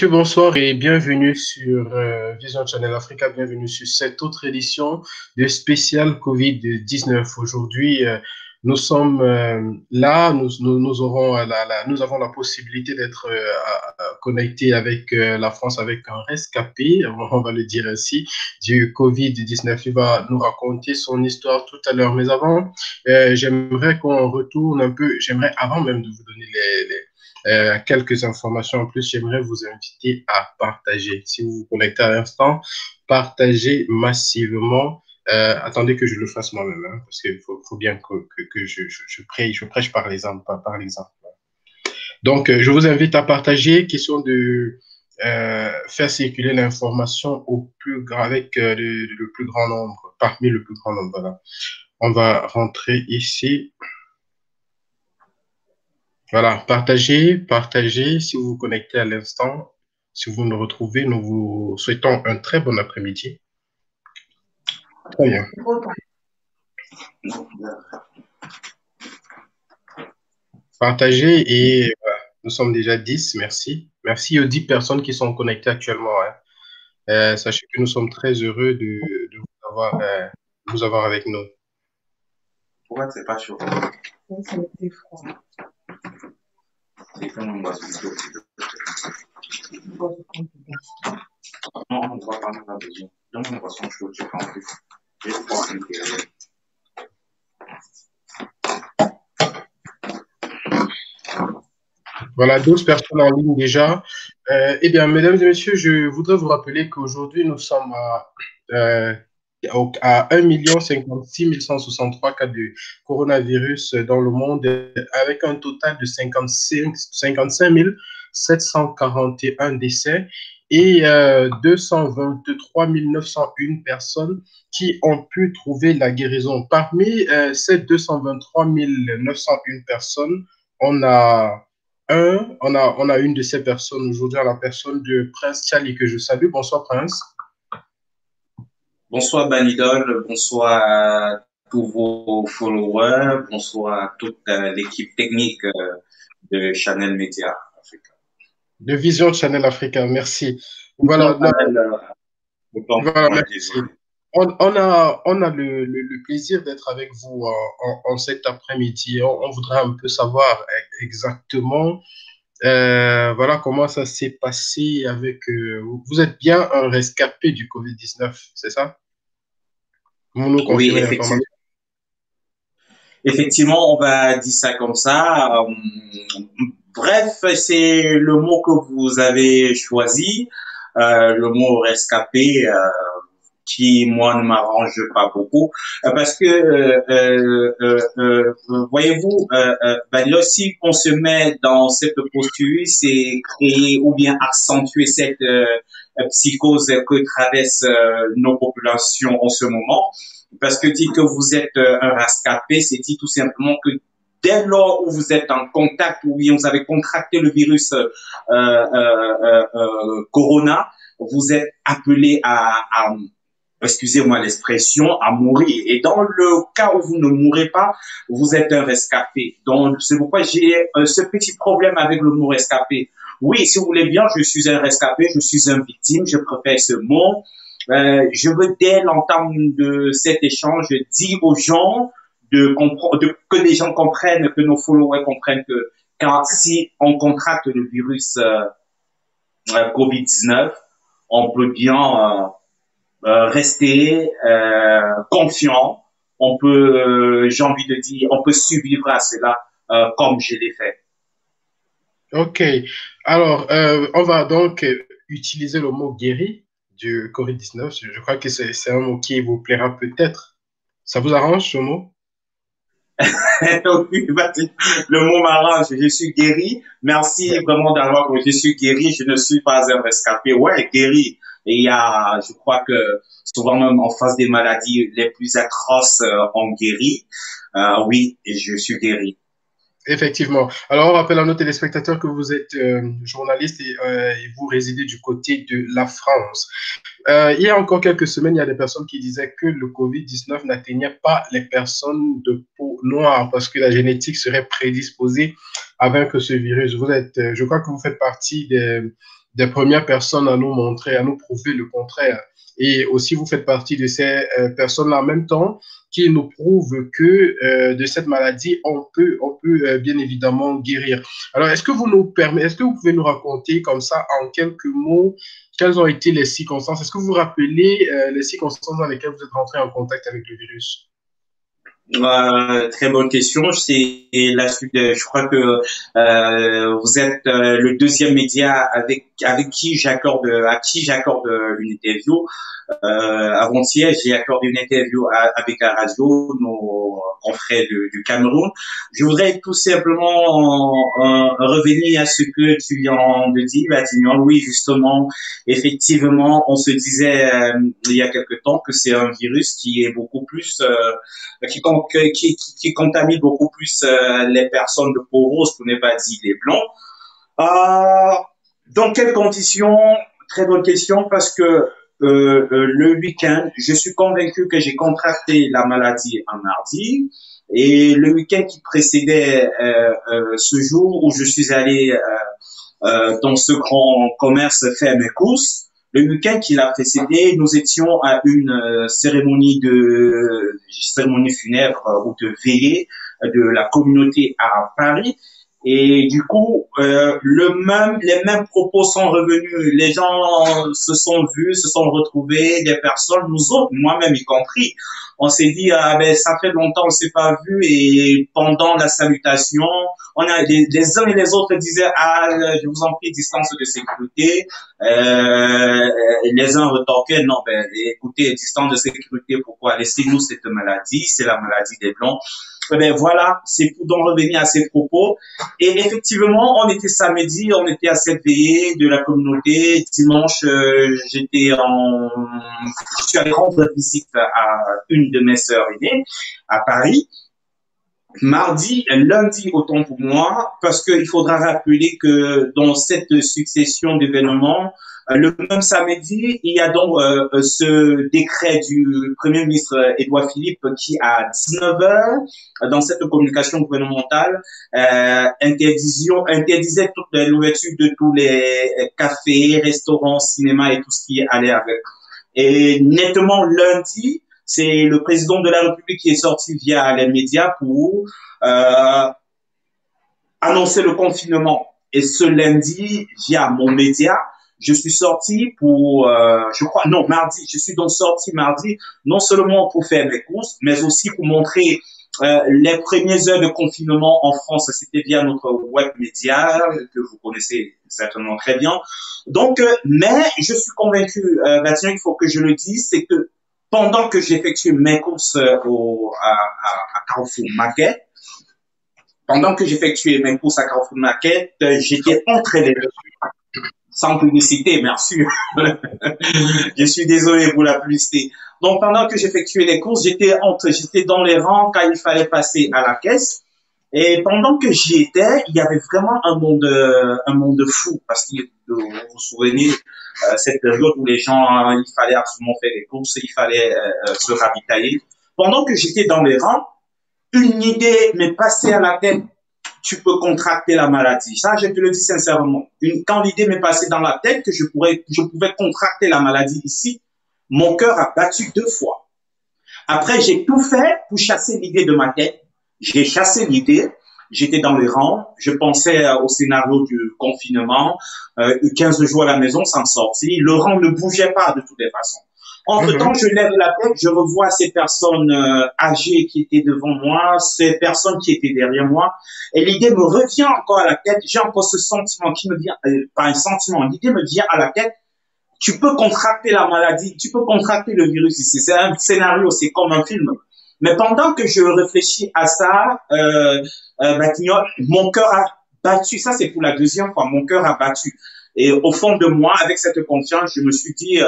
Bonsoir et bienvenue sur Vision Channel Africa, bienvenue sur cette autre édition de spécial Covid-19. Aujourd'hui, nous sommes là, nous aurons nous avons la possibilité d'être connectés avec la France, avec un rescapé, on va le dire ainsi, du Covid-19. Il va nous raconter son histoire tout à l'heure. Mais avant, j'aimerais qu'on retourne un peu, avant même de vous donner quelques informations en plus, j'aimerais vous inviter à partager. Si vous vous connectez à l'instant, partagez massivement. Attendez que je le fasse moi-même, hein, parce qu'il faut bien que je prêche par l'exemple, par l'exemple. Donc, je vous invite à partager, question de faire circuler l'information au plus grand, avec le plus grand nombre, parmi le plus grand nombre. Voilà. On va rentrer ici. Voilà, partagez si vous vous connectez à l'instant. Si vous nous retrouvez, nous vous souhaitons un très bon après-midi. Très bien. Partagez et voilà, nous sommes déjà 10, merci. Merci aux 10 personnes qui sont connectées actuellement. Hein. Sachez que nous sommes très heureux de vous avoir avec nous. Pourquoi c'est pas chaud? C'est froid. C'est comme une boisson chaude. Non, on ne voit pas la besoin. Donne une boisson chaude, j'ai pas envie. J'ai froid intérieur. Voilà, 12 personnes en ligne déjà. Eh bien, mesdames et messieurs, je voudrais vous rappeler qu'aujourd'hui, nous sommes à 1 56 163 cas de coronavirus dans le monde, avec un total de 55 741 décès et 223 901 personnes qui ont pu trouver la guérison. Parmi ces 223 901 personnes, on a une de ces personnes aujourd'hui, la personne de Prince Charlie, que je salue. Bonsoir, Prince. Bonsoir, Banidol. Bonsoir à tous vos followers. Bonsoir à toute l'équipe technique de Channel Média Africa. De Vision Channel Africa, merci. Voilà, merci. On a le plaisir d'être avec vous en cet après-midi. On voudrait un peu savoir exactement voilà comment ça s'est passé avec... vous êtes bien un rescapé du Covid-19, c'est ça? Vous nous Oui, confirmez l'information? Effectivement, on va dire ça comme ça. Bref, c'est le mot que vous avez choisi, le mot rescapé, qui, moi, ne m'arrange pas beaucoup. Parce que, voyez-vous, si on se met dans cette posture, c'est créer ou bien accentuer cette psychose que traversent nos populations en ce moment. Parce que dire que vous êtes un rescapé, c'est dire tout simplement que dès lors où vous êtes en contact ou bien vous avez contracté le virus Corona, vous êtes appelé à excusez-moi l'expression, à mourir. Et dans le cas où vous ne mourrez pas, vous êtes un rescapé. Donc, c'est pourquoi j'ai ce petit problème avec le mot rescapé. Oui, si vous voulez bien, je suis un rescapé, je suis un victime, je préfère ce mot. Je veux, dès l'entame de cet échange, dire aux gens que les gens comprennent, que nos followers comprennent que si on contracte le virus Covid-19, on peut bien rester confiant. On peut, j'ai envie de dire, on peut survivre à cela comme je l'ai fait. Ok. Alors, on va donc utiliser le mot guéri du Covid-19. Je crois que c'est un mot qui vous plaira peut-être. Ça vous arrange, ce mot? Le mot m'arrange. Je suis guéri. Merci vraiment d'avoir que je suis guéri. Je ne suis pas un rescapé. Ouais, guéri. Et il y a, je crois que souvent même en face des maladies les plus atroces, on guérit. Oui, et je suis guéri. Effectivement. Alors, on rappelle à nos téléspectateurs que vous êtes journaliste et vous résidez du côté de la France. Il y a encore quelques semaines, il y a des personnes qui disaient que le Covid-19 n'atteignait pas les personnes de peau noire parce que la génétique serait prédisposée à vaincre ce virus. Je crois que vous faites partie des premières personnes à nous montrer, à nous prouver le contraire. Et aussi, vous faites partie de ces personnes-là en même temps qui nous prouvent que de cette maladie, on peut bien évidemment guérir. Alors, est-ce que vous pouvez nous raconter comme ça en quelques mots quelles ont été les circonstances? Est-ce que vous vous rappelez les circonstances dans lesquelles vous êtes rentré en contact avec le virus? Très bonne question. C'est la suite. Je crois que vous êtes le deuxième média avec qui j'accorde une interview. Avant-hier, j'ai accordé une interview avec la radio, nos confrères du Cameroun. Je voudrais tout simplement revenir à ce que tu viens de dire, Batignolles. Oui, justement, effectivement, on se disait il y a quelque temps que c'est un virus qui est beaucoup plus qui contamine beaucoup plus les personnes de peau rose, pour ne pas dire les blancs. Dans quelles conditions? Très bonne question, parce que le week-end, je suis convaincu que j'ai contracté la maladie un mardi, et le week-end qui précédait ce jour où je suis allé dans ce grand commerce faire mes courses, le week-end qui l'a précédé, nous étions à une cérémonie funèbre ou de veillée de la communauté à Paris. Et du coup, les mêmes propos sont revenus. Les gens se sont vus, se sont retrouvés, des personnes, nous autres, moi-même y compris. On s'est dit, ah ben ça fait longtemps on s'est pas vu, et pendant la salutation, on a les uns et les autres disaient, ah je vous en prie, distance de sécurité. Les uns retorquaient, non ben écoutez, distance de sécurité, pourquoi? Laissez-nous cette maladie, c'est la maladie des blancs. Eh ben voilà, c'est pour donc revenir à ces propos. Et effectivement, on était samedi, on était à cette veillée de la communauté. Dimanche, je suis allé rendre visite à une de mes sœurs aînées à Paris. Lundi, autant pour moi, parce qu'il faudra rappeler que dans cette succession d'événements, le même samedi, il y a donc ce décret du Premier ministre Édouard Philippe qui, à 19h, dans cette communication gouvernementale, interdisait toute l'ouverture de tous les cafés, restaurants, cinémas et tout ce qui allait avec. Et nettement, lundi, c'est le président de la République qui est sorti via les médias pour annoncer le confinement. Et ce lundi, via mon média, je suis sorti mardi, je suis donc sorti mardi, non seulement pour faire mes courses, mais aussi pour montrer les premières heures de confinement en France. C'était via notre web média, que vous connaissez certainement très bien. Donc, mais je suis convaincu, il faut que je le dise, c'est que pendant que j'effectuais mes courses à Carrefour Market, j'étais entraîné. Sans publicité, merci. Je suis désolé pour la publicité. Donc, pendant que j'effectuais les courses, j'étais dans les rangs quand il fallait passer à la caisse. Et pendant que j'y étais, il y avait vraiment un monde fou, parce que vous vous souvenez, cette période où les gens, il fallait absolument faire les courses, il fallait se ravitailler. Pendant que j'étais dans les rangs, une idée m'est passée à la tête. Tu peux contracter la maladie. Ça, je te le dis sincèrement. Quand l'idée m'est passée dans la tête que je pouvais contracter la maladie ici, mon cœur a battu 2 fois. Après, j'ai tout fait pour chasser l'idée de ma tête. J'ai chassé l'idée. J'étais dans les rangs. Je pensais au scénario du confinement. 15 jours à la maison sans sortir. Le rang ne bougeait pas de toutes les façons. Entre-temps, je lève la tête, je revois ces personnes âgées qui étaient devant moi, ces personnes qui étaient derrière moi, et l'idée me revient encore à la tête. J'ai encore ce sentiment qui me vient, pas un sentiment, l'idée me vient à la tête. Tu peux contracter la maladie, tu peux contracter le virus ici. C'est un scénario, c'est comme un film. Mais pendant que je réfléchis à ça, Batignolles, mon cœur a battu. Ça, c'est pour la deuxième fois. Mon cœur a battu. Et au fond de moi, avec cette confiance, je me suis dit,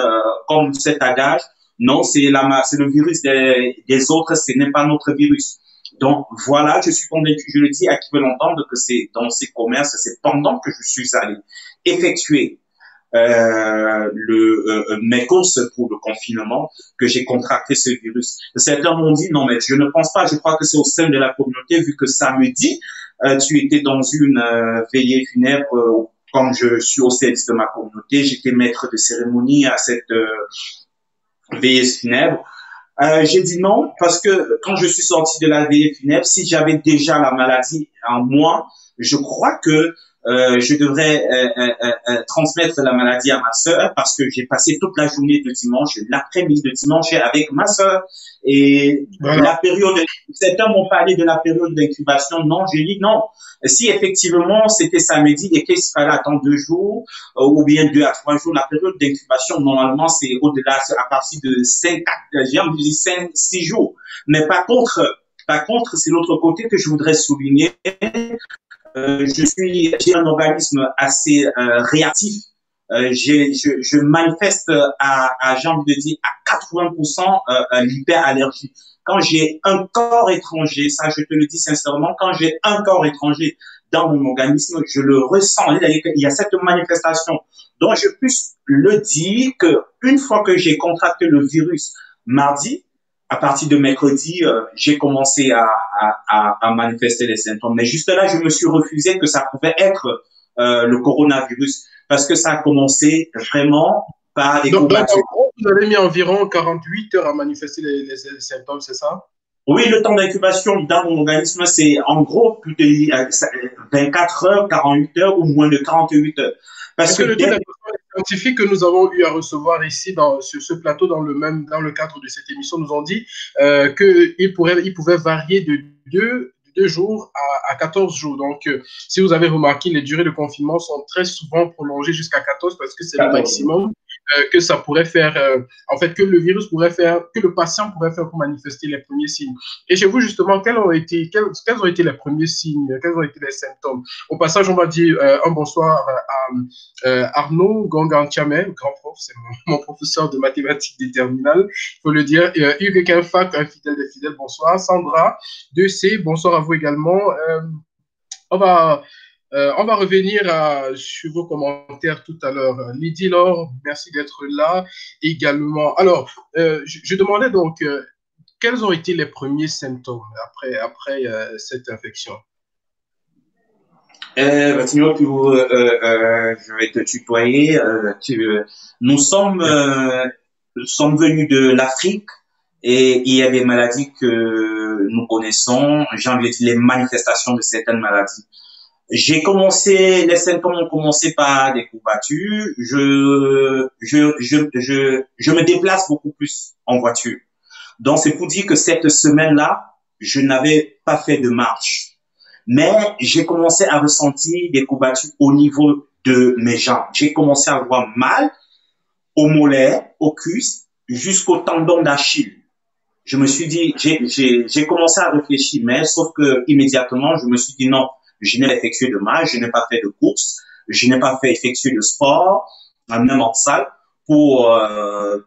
comme cet adage, non, c'est le virus des autres, ce n'est pas notre virus. Donc voilà, je suis convaincu, je le dis à qui veut l'entendre, que c'est dans ces commerces, c'est pendant que je suis allé effectuer mes courses pour le confinement que j'ai contracté ce virus. Certains m'ont dit, non, mais je ne pense pas, je crois que c'est au sein de la communauté, vu que samedi, tu étais dans une veillée funèbre comme je suis au service de ma communauté, j'étais maître de cérémonie à cette veillée funèbre. J'ai dit non parce que quand je suis sorti de la veillée funèbre, si j'avais déjà la maladie en moi, je crois que je devrais transmettre la maladie à ma sœur parce que j'ai passé toute la journée de dimanche, l'après-midi de dimanche avec ma sœur. Et Voilà. la période, certains m'ont parlé de la période d'incubation. Non, j'ai dit non. Si effectivement c'était samedi et qu'il fallait attendre 2 jours ou bien 2 à 3 jours, la période d'incubation normalement c'est au-delà à partir de 5, 6 jours. Mais par contre, c'est l'autre côté que je voudrais souligner. J'ai un organisme assez réactif. Je manifeste j'ai envie de dire, à 80% l'hyperallergie. Quand j'ai un corps étranger, ça je te le dis sincèrement, quand j'ai un corps étranger dans mon organisme, je le ressens. Il y a cette manifestation. Donc je peux le dire que une fois que j'ai contracté le virus mardi, à partir de mercredi, j'ai commencé à manifester les symptômes. Mais juste là, je me suis refusé que ça pouvait être le coronavirus parce que ça a commencé vraiment par des courbatures. Donc, vous avez mis environ 48 heures à manifester les symptômes, c'est ça? Oui, le temps d'incubation dans mon organisme, c'est en gros plus de 24 heures, 48 heures ou moins de 48 heures. Parce que le tout scientifiques que nous avons eu à recevoir ici sur ce plateau dans le cadre de cette émission nous ont dit qu'il pouvait varier de 2 jours à 14 jours. Donc, si vous avez remarqué, les durées de confinement sont très souvent prolongées jusqu'à 14 parce que c'est le maximum que ça pourrait faire, en fait, que le virus pourrait faire, que le patient pourrait faire pour manifester les premiers signes. Et chez vous, justement, quels ont été les premiers signes, quels ont été les symptômes? Au passage, on va dire un bonsoir à Arnaud Gangantiamé, grand prof, c'est mon professeur de mathématiques des terminales, il faut le dire. Hugues Kenfac, un fidèle des fidèles, bonsoir. Sandra 2C, bonsoir à vous également. On va revenir sur vos commentaires tout à l'heure. Lydie Laure, merci d'être là également. Alors, je demandais donc, quels ont été les premiers symptômes après cette infection? Sinon, je vais te tutoyer. Nous sommes venus de l'Afrique et il y a des maladies que nous connaissons. J'ai envie de dire les manifestations de certaines maladies. Les symptômes ont commencé par des courbatures. Je me déplace beaucoup plus en voiture. Donc, c'est pour dire que cette semaine-là, je n'avais pas fait de marche. Mais j'ai commencé à ressentir des courbatures au niveau de mes jambes. J'ai commencé à avoir mal aux mollets, aux cuisses, jusqu'au tendon d'Achille. Je me suis dit, j'ai commencé à réfléchir, mais sauf que immédiatement, je me suis dit non, je n'ai pas effectué de marche, je n'ai pas fait de course, je n'ai pas fait effectuer de sport, même en salle, pour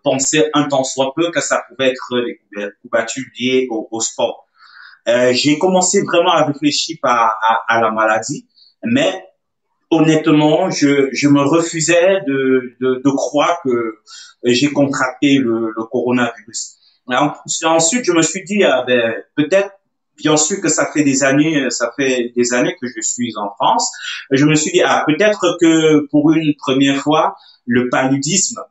penser un temps soit peu que ça pouvait être des courbatures liées au sport. J'ai commencé vraiment à réfléchir à la maladie, mais honnêtement, je me refusais de croire que j'ai contracté le coronavirus. Ensuite, je me suis dit, peut-être, bien sûr que ça fait des années que je suis en France. Je me suis dit, peut-être que pour une première fois, le paludisme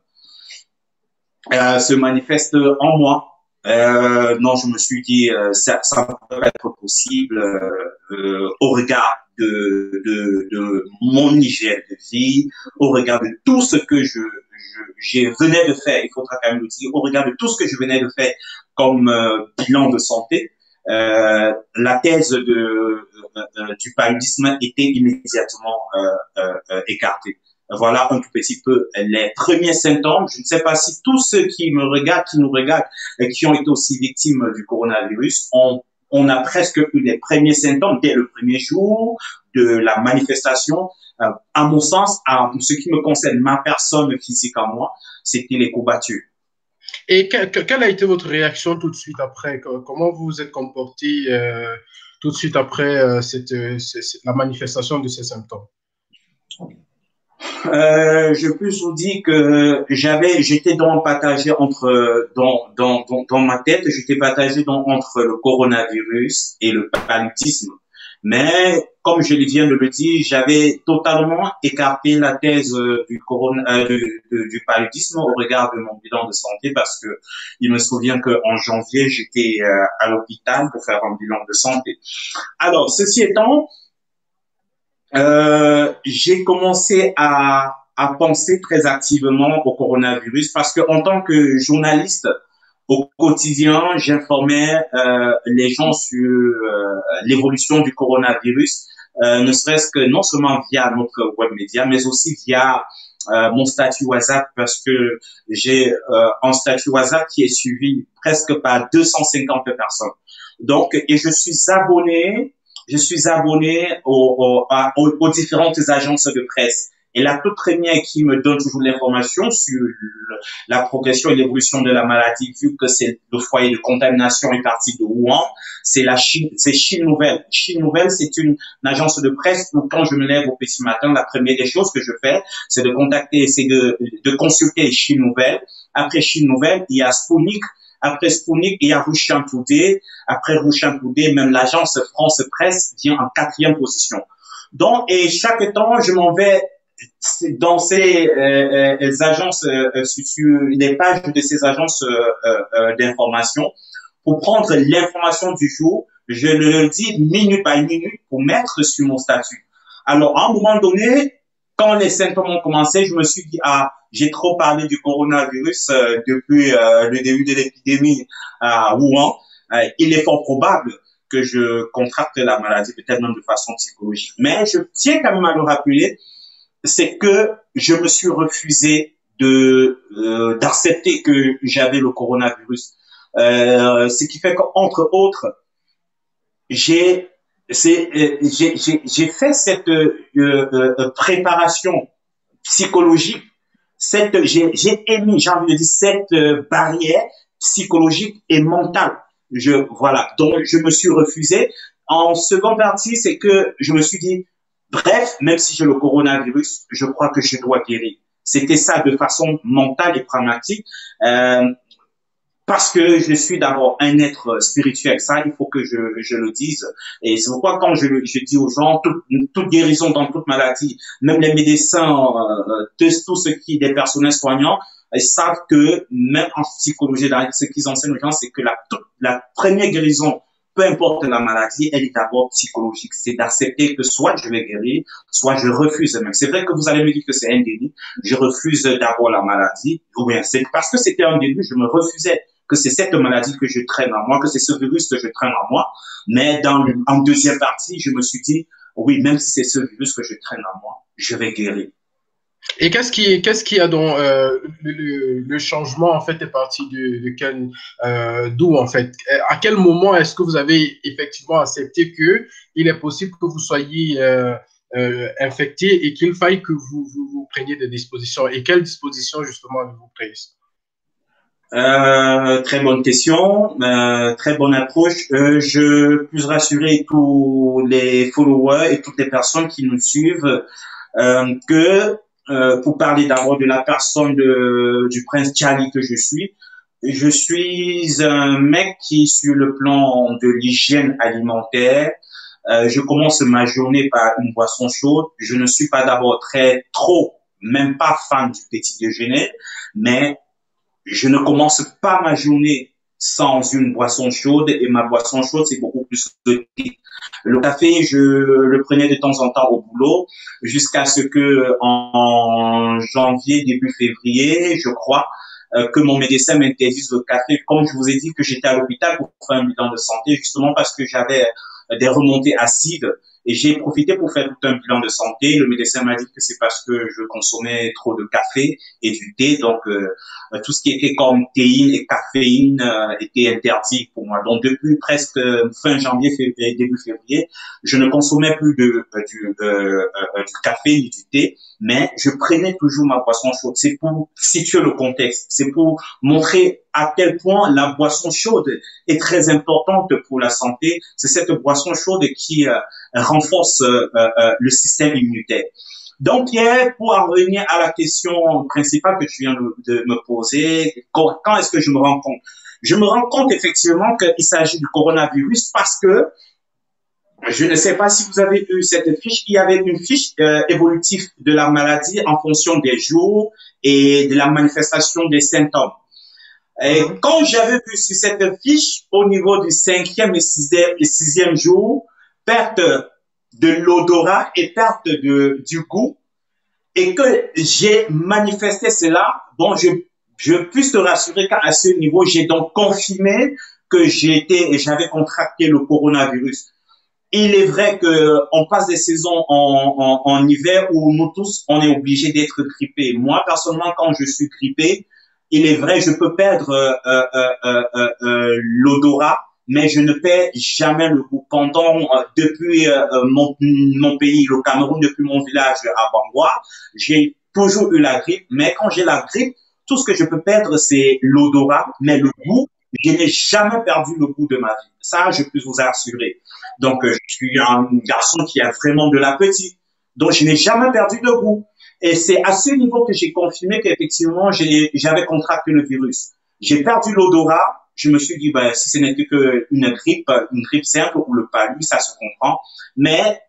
se manifeste en moi. Non, je me suis dit, ça peut être possible au regard de mon hygiène de vie, au regard de tout ce que je venais de faire, il faudra quand même le dire, au regard de tout ce que je venais de faire comme bilan de santé, la thèse du paludisme était immédiatement écartée. Voilà un tout petit peu les premiers symptômes. Je ne sais pas si tous ceux qui nous regardent et qui ont été aussi victimes du coronavirus on a presque eu les premiers symptômes dès le premier jour de la manifestation. À mon sens, en ce qui me concerne, ma personne physique en moi, c'était les courbatures. Et quelle a été votre réaction tout de suite après? Comment vous vous êtes comporté tout de suite après la manifestation de ces symptômes? Je peux vous dire que j'étais donc partagé dans ma tête, j'étais partagé donc entre le coronavirus et le paludisme. Mais comme je viens de le dire, j'avais totalement écarté la thèse du paludisme au regard de mon bilan de santé parce que il me souvient qu'en janvier, j'étais à l'hôpital pour faire un bilan de santé. Alors, ceci étant, j'ai commencé à penser très activement au coronavirus parce que en tant que journaliste, au quotidien, j'informais les gens sur l'évolution du coronavirus, ne serait-ce que non seulement via notre web média, mais aussi via mon statut WhatsApp parce que j'ai un statut WhatsApp qui est suivi presque par 250 personnes. Donc, et je suis abonné aux différentes agences de presse. Et la toute première qui me donne toujours l'information sur la progression et l'évolution de la maladie, vu que c'est le foyer de contamination est parti de Wuhan, c'est c'est Chine Nouvelle. Chine Nouvelle, c'est une agence de presse où quand je me lève au petit matin, la première des choses que je fais, c'est de consulter Chine Nouvelle. Après Chine Nouvelle, il y a Sputnik. Après Sputnik, il y a Russia Today. Après Russia Today, même l'agence France Presse vient en 4e position. Donc, et chaque temps, je m'en vais dans ces agences, sur les pages de ces agences d'information pour prendre l'information du jour. Je le dis minute par minute pour mettre sur mon statut. Alors, à un moment donné, quand les symptômes ont commencé, je me suis dit, ah, j'ai trop parlé du coronavirus depuis le début de l'épidémie à Wuhan. Il est fort probable que je contracte la maladie, peut-être même de façon psychologique. Mais je tiens quand même à le rappeler, c'est que je me suis refusé d'accepter que j'avais le coronavirus. Ce qui fait qu'entre autres, j'ai fait cette préparation psychologique, j'ai émis, j'ai envie de dire, cette barrière psychologique et mentale. Voilà, donc je me suis refusé. En seconde partie, c'est que je me suis dit, bref, même si j'ai le coronavirus, je crois que je dois guérir. C'était ça de façon mentale et pragmatique. Parce que je suis d'abord un être spirituel, ça il faut que je le dise. Et c'est pourquoi quand je dis aux gens, toute guérison dans toute maladie, même les médecins, tout ce qui des personnels soignants, ils savent que même en psychologie, ce qu'ils enseignent aux gens, c'est que la première guérison, peu importe la maladie, elle est d'abord psychologique. C'est d'accepter que soit je vais guérir, soit je refuse même. C'est vrai que vous allez me dire que c'est un délit. Je refuse d'abord la maladie. Ou bien c'est parce que c'était un début, je me refusais que c'est cette maladie que je traîne en moi, que c'est ce virus que je traîne en moi. Mais en deuxième partie, je me suis dit, oui, même si c'est ce virus que je traîne en moi, je vais guérir. Et qu'est-ce qui a donc le changement en fait est parti d'où en fait? À quel moment est-ce que vous avez effectivement accepté que il est possible que vous soyez infecté et qu'il faille que vous preniez des dispositions? Et quelles dispositions justement avez-vous prises? Très bonne question, très bonne approche. Je puis rassurer tous les followers et toutes les personnes qui nous suivent que pour parler d'abord de la personne du prince Charlie que je suis un mec qui, sur le plan de l'hygiène alimentaire, je commence ma journée par une boisson chaude. Je ne suis pas d'abord même pas fan du petit déjeuner, mais je ne commence pas ma journée sans une boisson chaude et ma boisson chaude, c'est beaucoup plus de thé. Le café, je le prenais de temps en temps au boulot jusqu'à ce que en janvier, début février, je crois, que mon médecin m'interdise le café. Comme je vous ai dit que j'étais à l'hôpital pour faire un bilan de santé, justement parce que j'avais des remontées acides. Et j'ai profité pour faire tout un bilan de santé. Le médecin m'a dit que c'est parce que je consommais trop de café et du thé. Donc, tout ce qui était comme théine et caféine était interdit pour moi. Donc, depuis presque fin janvier, février, début février, je ne consommais plus du café ni du thé, mais je prenais toujours ma boisson chaude. C'est pour situer le contexte. C'est pour montrer à quel point la boisson chaude est très importante pour la santé. C'est cette boisson chaude qui renforce le système immunitaire. Donc, Pierre, pour en revenir à la question principale que tu viens de me poser, quand est-ce que je me rends compte? Je me rends compte effectivement qu'il s'agit du coronavirus parce que Je ne sais pas si vous avez eu cette fiche. Il y avait une fiche évolutive de la maladie en fonction des jours et de la manifestation des symptômes. Et Mhm. quand j'avais vu sur cette fiche, au niveau du cinquième et sixième jour, perte de l'odorat et perte du goût, et que j'ai manifesté cela, bon, je puisse te rassurer qu'à ce niveau, j'ai donc confirmé que j'avais contracté le coronavirus. Il est vrai que on passe des saisons en hiver où nous tous, on est obligés d'être grippés. Moi, personnellement, quand je suis grippé, il est vrai, je peux perdre l'odorat, mais je ne perds jamais le goût. Depuis mon pays, le Cameroun, depuis mon village à Bangwa, j'ai toujours eu la grippe, mais quand j'ai la grippe, tout ce que je peux perdre, c'est l'odorat, mais le goût, je n'ai jamais perdu le goût de ma vie. Ça, je peux vous assurer. Donc, je suis un garçon qui a vraiment de l'appétit. Donc, je n'ai jamais perdu de goût. Et c'est à ce niveau que j'ai confirmé qu'effectivement, j'avais contracté le virus. J'ai perdu l'odorat. Je me suis dit, bah, si ce n'était qu'une grippe simple ou le palu, ça se comprend. Mais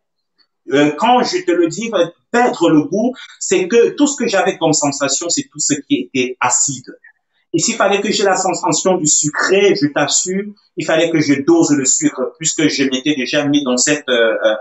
quand je te le dis, perdre le goût, c'est que tout ce que j'avais comme sensation, c'est tout ce qui était acide. Et s'il fallait que j'ai la sensation du sucré, je t'assure, il fallait que je dose le sucre, puisque je m'étais déjà mis dans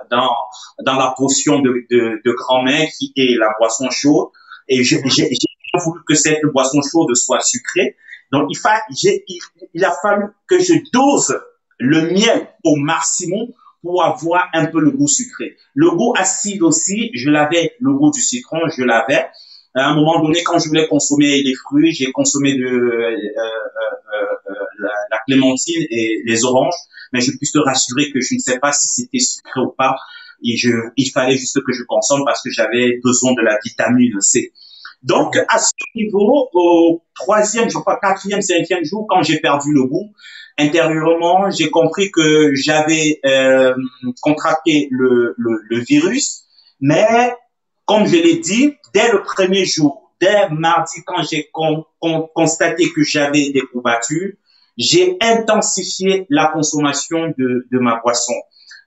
dans la potion de grand-mère qui est la boisson chaude. Et j'ai voulu que cette boisson chaude soit sucrée. Donc, il a fallu que je dose le miel au maximum pour avoir un peu le goût sucré. Le goût acide aussi, je l'avais, le goût du citron, je l'avais. À un moment donné, quand je voulais consommer les fruits, j'ai consommé la clémentine et les oranges, mais je puis te rassurer que je ne sais pas si c'était sucré ou pas. Il fallait juste que je consomme parce que j'avais besoin de la vitamine C. Donc, à ce niveau, au troisième, je crois, quatrième, cinquième jour, quand j'ai perdu le goût, intérieurement, j'ai compris que j'avais contracté le virus, mais comme je l'ai dit, dès le premier jour, dès mardi, quand j'ai constaté que j'avais des courbatures, j'ai intensifié la consommation de ma boisson.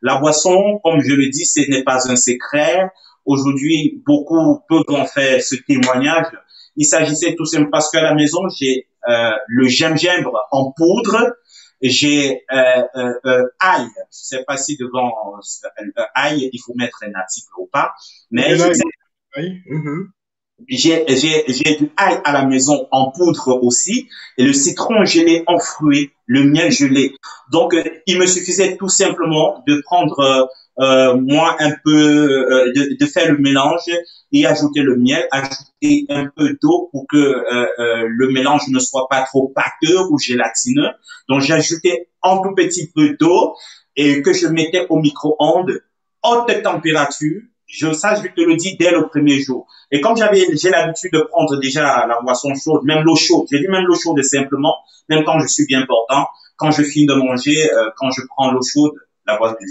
La boisson, comme je le dis, ce n'est pas un secret. Aujourd'hui, beaucoup peuvent en faire ce témoignage. Il s'agissait tout simplement parce qu'à la maison, j'ai le gingembre en poudre, j'ai ail. Je sais pas si devant ail, il faut mettre un article ou pas, Et mais là, oui. Mhm. j'ai du ail à la maison en poudre aussi, et le citron, je l'ai enfoué, le miel, je l'ai. Donc, il me suffisait tout simplement de prendre, moi, un peu, de faire le mélange et ajouter le miel, ajouter un peu d'eau pour que le mélange ne soit pas trop pâteux ou gélatineux. Donc, j'ajoutais un tout petit peu d'eau et que je mettais au micro-ondes, haute température. Ça, je te le dis dès le premier jour. Et comme j'ai l'habitude de prendre déjà la boisson chaude, même l'eau chaude, j'ai dit même l'eau chaude simplement, même quand je suis bien portant, quand je finis de manger, quand je prends l'eau chaude,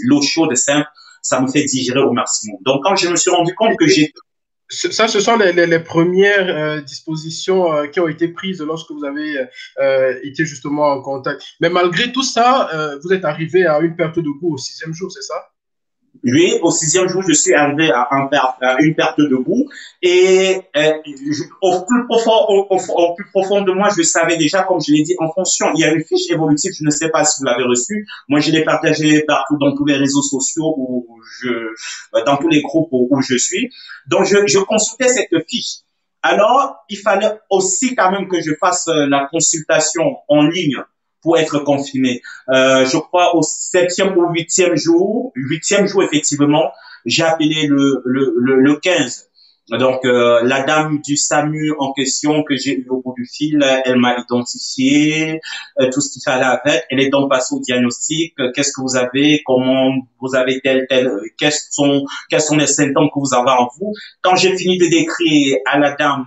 l'eau chaude simple, ça me fait digérer au maximum. Donc quand je me suis rendu compte que j'ai... Ça, ce sont les premières dispositions qui ont été prises lorsque vous avez été justement en contact. Mais malgré tout ça, vous êtes arrivé à une perte de goût au sixième jour, c'est ça? Oui, au sixième jour, je suis arrivé à une perte de goût et au plus profond de moi, je savais déjà, comme je l'ai dit, en fonction, il y a une fiche évolutive, je ne sais pas si vous l'avez reçue. Moi, je l'ai partagée partout dans tous les réseaux sociaux dans tous les groupes où je suis. Donc, je consultais cette fiche. Alors, il fallait aussi quand même que je fasse la consultation en ligne pour être confirmé. Je crois au septième ou huitième jour effectivement, j'ai appelé le 15. Donc la dame du SAMU en question que j'ai eu au bout du fil, elle m'a identifié tout ce qu'il fallait avec. Elle est donc passée au diagnostic. Qu'est-ce que vous avez? Comment vous avez quels sont les symptômes que vous avez en vous? Quand j'ai fini de décrire à la dame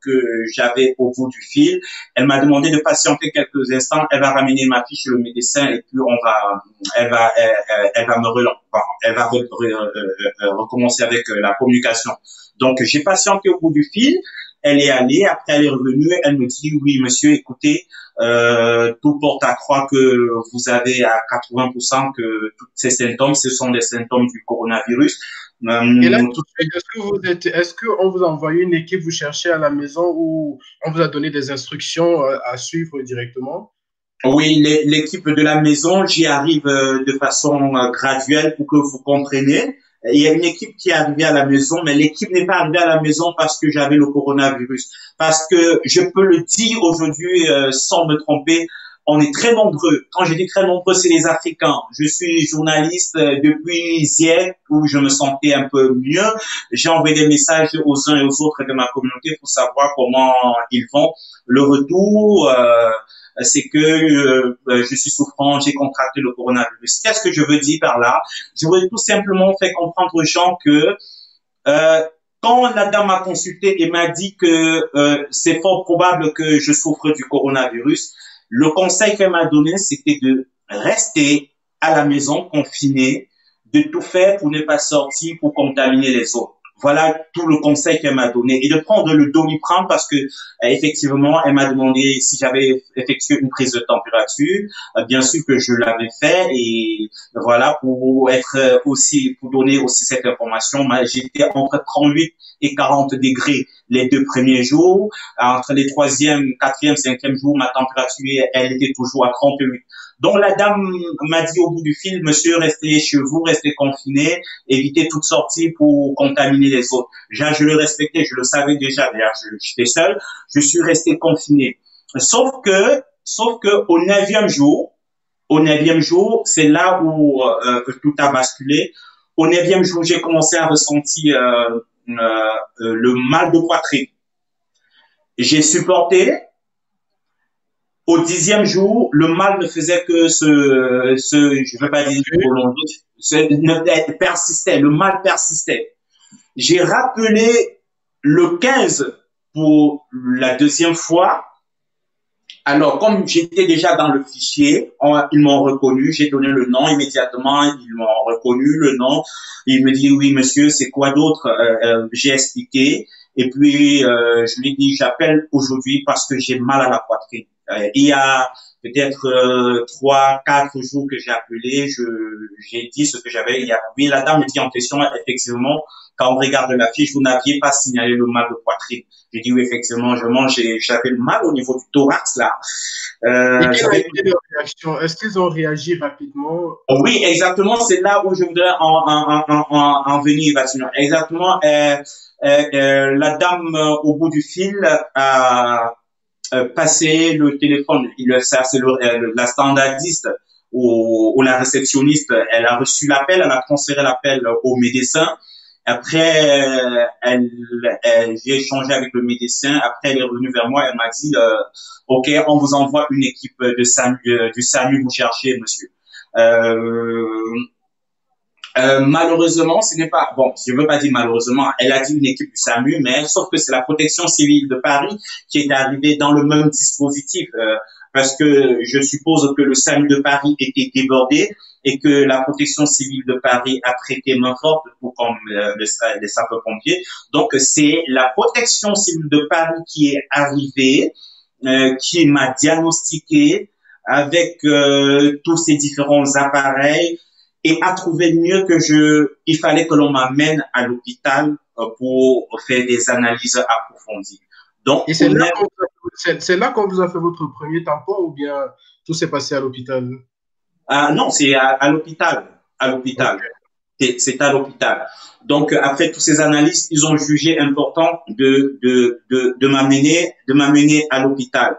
que j'avais au bout du fil, elle m'a demandé de patienter quelques instants. Elle va ramener ma fiche chez le médecin et puis elle va me relancer. Bon, elle va recommencer avec la communication. Donc, j'ai patienté au bout du fil. Elle est allée, après elle est revenue, elle me dit, oui, monsieur, écoutez, tout porte à croire que vous avez à 80% que tous ces symptômes, ce sont des symptômes du coronavirus. Et là, tout Tout de suite, est-ce qu'on vous a envoyé une équipe, vous cherchez à la maison ou on vous a donné des instructions à suivre directement? Oui, l'équipe de la maison, j'y arrive de façon graduelle pour que vous compreniez. Il y a une équipe qui est arrivée à la maison, mais l'équipe n'est pas arrivée à la maison parce que j'avais le coronavirus. Parce que je peux le dire aujourd'hui sans me tromper, on est très nombreux. Quand je dis très nombreux, c'est les Africains. Je suis journaliste depuis hier où je me sentais un peu mieux. J'ai envoyé des messages aux uns et aux autres de ma communauté pour savoir comment ils vont. Le retour, c'est que je suis souffrant, j'ai contracté le coronavirus. Qu'est-ce que je veux dire par là? Je veux tout simplement faire comprendre aux gens que euh, quand la dame m'a consulté et m'a dit que c'est fort probable que je souffre du coronavirus, le conseil qu'elle m'a donné, c'était de rester à la maison confiné, de tout faire pour ne pas sortir pour contaminer les autres. Voilà tout le conseil qu'elle m'a donné et de prendre le Doliprane parce que effectivement, elle m'a demandé si j'avais effectué une prise de température. Bien sûr que je l'avais fait et voilà pour être aussi pour donner aussi cette information. J'étais entre 38 et 40 degrés les 2 premiers jours. Entre les troisième, quatrième, cinquième jours, ma température, elle était toujours à 38. Donc la dame m'a dit au bout du fil, monsieur, restez chez vous, restez confiné, évitez toute sortie pour contaminer les autres. Je le respectais, je le savais déjà, d'ailleurs, j'étais seul, je suis resté confiné. Sauf que au neuvième jour, c'est là où tout a basculé. Au neuvième jour, j'ai commencé à ressentir le mal de poitrine. J'ai supporté. Au 10e jour, le mal ne faisait que je ne veux pas dire prolonger, persistait, le mal persistait. J'ai rappelé le 15 pour la deuxième fois. Alors, comme j'étais déjà dans le fichier, ils m'ont reconnu, j'ai donné le nom immédiatement, ils m'ont reconnu le nom. Ils me disent, oui, monsieur, c'est quoi d'autre? J'ai expliqué. Et puis, je lui ai dit, j'appelle aujourd'hui parce que j'ai mal à la poitrine. Il y a peut-être 3, 4 jours que j'ai appelé, j'ai dit ce que j'avais. Oui, la dame me dit en question, effectivement, quand on regarde la fiche, vous n'aviez pas signalé le mal de poitrine. J'ai dit oui, effectivement, j'avais le mal au niveau du thorax là. Et quelle a été leur réaction? Est-ce qu'ils ont réagi rapidement? Oui, exactement, c'est là où je voudrais en venir, Bastien. Exactement, la dame au bout du fil a passé le téléphone. Ça, c'est la standardiste ou la réceptionniste. Elle a reçu l'appel, elle a transféré l'appel au médecin. Après, j'ai échangé avec le médecin. Après, elle est revenue vers moi. Elle m'a dit, OK, on vous envoie une équipe du SAMU, vous cherchez, monsieur. Euh, Malheureusement, ce n'est pas, bon, je veux pas dire malheureusement, elle a dit une équipe du SAMU, mais sauf que c'est la protection civile de Paris qui est arrivée dans le même dispositif, parce que je suppose que le SAMU de Paris était débordé et que la protection civile de Paris a prêté main forte pour comme les sapeurs-pompiers. Donc, c'est la protection civile de Paris qui est arrivée, qui m'a diagnostiqué avec tous ces différents appareils et a trouvé mieux il fallait que l'on m'amène à l'hôpital pour faire des analyses approfondies. Donc, Et c'est là qu'on vous a fait votre premier tampon ou bien tout s'est passé à l'hôpital? non, c'est à l'hôpital, à l'hôpital. Ok. C'est à l'hôpital. Donc, après toutes ces analyses, ils ont jugé important de m'amener à l'hôpital.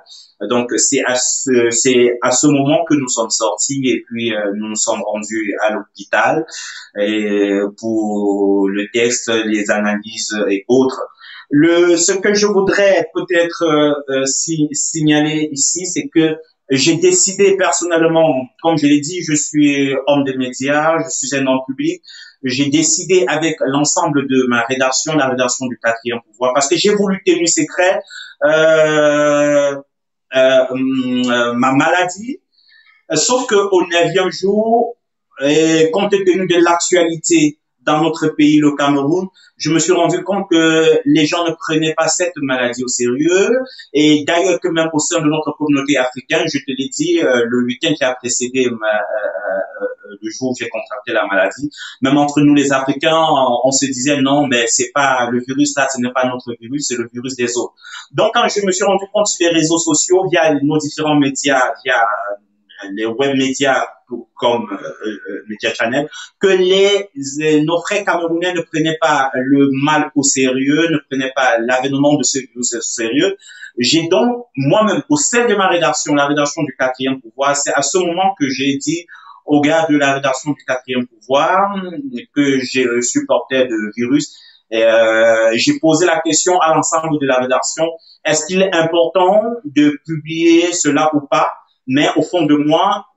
Donc, c'est à ce moment que nous sommes sortis et puis nous nous sommes rendus à l'hôpital pour le test, les analyses et autres. Ce que je voudrais peut-être signaler ici, c'est que j'ai décidé personnellement, comme je l'ai dit, je suis homme de médias, je suis un homme public. J'ai décidé avec l'ensemble de ma rédaction, la rédaction du Quatrième Pouvoir, parce que j'ai voulu tenir secret ma maladie. Sauf que au 9e jour, compte tenu de l'actualité dans notre pays, le Cameroun, je me suis rendu compte que les gens ne prenaient pas cette maladie au sérieux. Et d'ailleurs que même au sein de notre communauté africaine, je te l'ai dit, le week-end qui a précédé le jour où j'ai contracté la maladie, même entre nous les Africains, on se disait non, mais c'est pas le virus là, ce n'est pas notre virus, c'est le virus des autres. Donc quand je me suis rendu compte sur les réseaux sociaux, via nos différents médias, via les web médias comme Média Channel, que nos frères camerounais ne prenaient pas le mal au sérieux, ne prenaient pas l'avènement de ce virus au sérieux. J'ai donc moi-même au sein de ma rédaction, la rédaction du quatrième pouvoir, c'est à ce moment que j'ai dit aux gars de la rédaction du quatrième pouvoir que j'ai supporté de virus. J'ai posé la question à l'ensemble de la rédaction, est-ce qu'il est important de publier cela ou pas? Mais au fond de moi,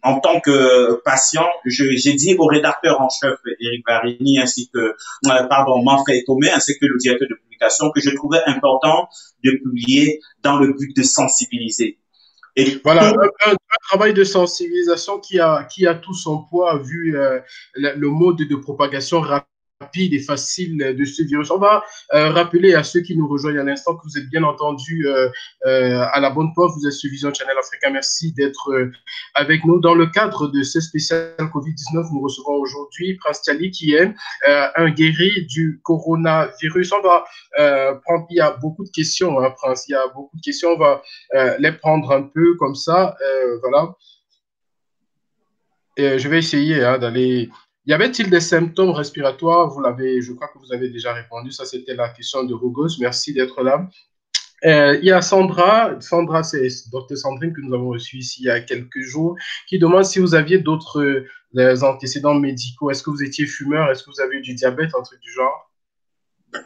en tant que patient, j'ai dit au rédacteur en chef, Éric Barini, ainsi que, Manfred Tomé, ainsi que le directeur de publication, que je trouvais important de publier dans le but de sensibiliser. Et voilà, un travail de sensibilisation qui a tout son poids vu le mode de propagation rapide et facile de ce virus. On va rappeler à ceux qui nous rejoignent à l'instant que vous êtes bien entendu à la bonne porte. Vous êtes sur Vision Channel Africa. Merci d'être avec nous. Dans le cadre de ce spécial COVID-19, nous recevons aujourd'hui Prince Thiali qui est un guéri du coronavirus. On va prendre, il y a beaucoup de questions, hein, Prince, il y a beaucoup de questions. On va les prendre un peu comme ça. Voilà. Et je vais essayer d'aller... Y avait-il des symptômes respiratoires? Je crois que vous avez déjà répondu. Ça, c'était la question de Rogos. Merci d'être là. Il y a Sandra, c'est Dr Sandrine que nous avons reçue ici il y a quelques jours, qui demande si vous aviez d'autres antécédents médicaux. Est-ce que vous étiez fumeur? Est-ce que vous avez eu du diabète, un truc du genre?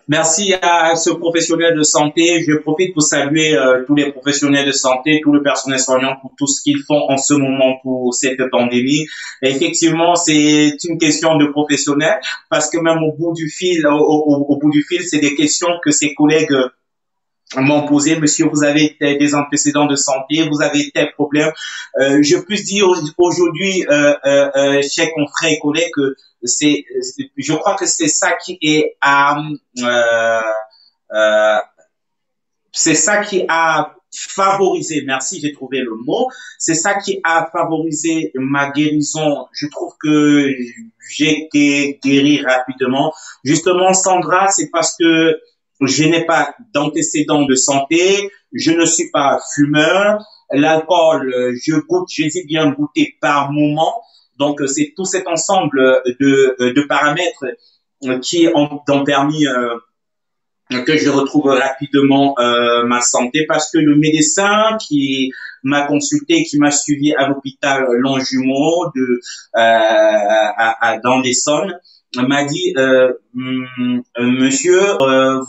Merci à ce professionnel de santé. Je profite pour saluer tous les professionnels de santé, tout le personnel soignant pour tout ce qu'ils font en ce moment pour cette pandémie. Et effectivement, c'est une question de professionnel parce que même au bout du fil, c'est des questions que ses collègues m'ont posé, monsieur, vous avez des antécédents de santé, vous avez tel problème. Je peux dire aujourd'hui, chers confrères et collègues, que je crois que c'est ça qui est c'est ça qui a favorisé, merci, j'ai trouvé le mot, c'est ça qui a favorisé ma guérison. Je trouve que j'ai été guéri rapidement. Justement, Sandra, c'est parce que je n'ai pas d'antécédents de santé, je ne suis pas fumeur, l'alcool, je dis bien goûter par moment. Donc, c'est tout cet ensemble de paramètres qui ont permis que je retrouve rapidement ma santé parce que le médecin qui m'a consulté, qui m'a suivi à l'hôpital Longjumeau dans l'Essonne, m'a dit monsieur,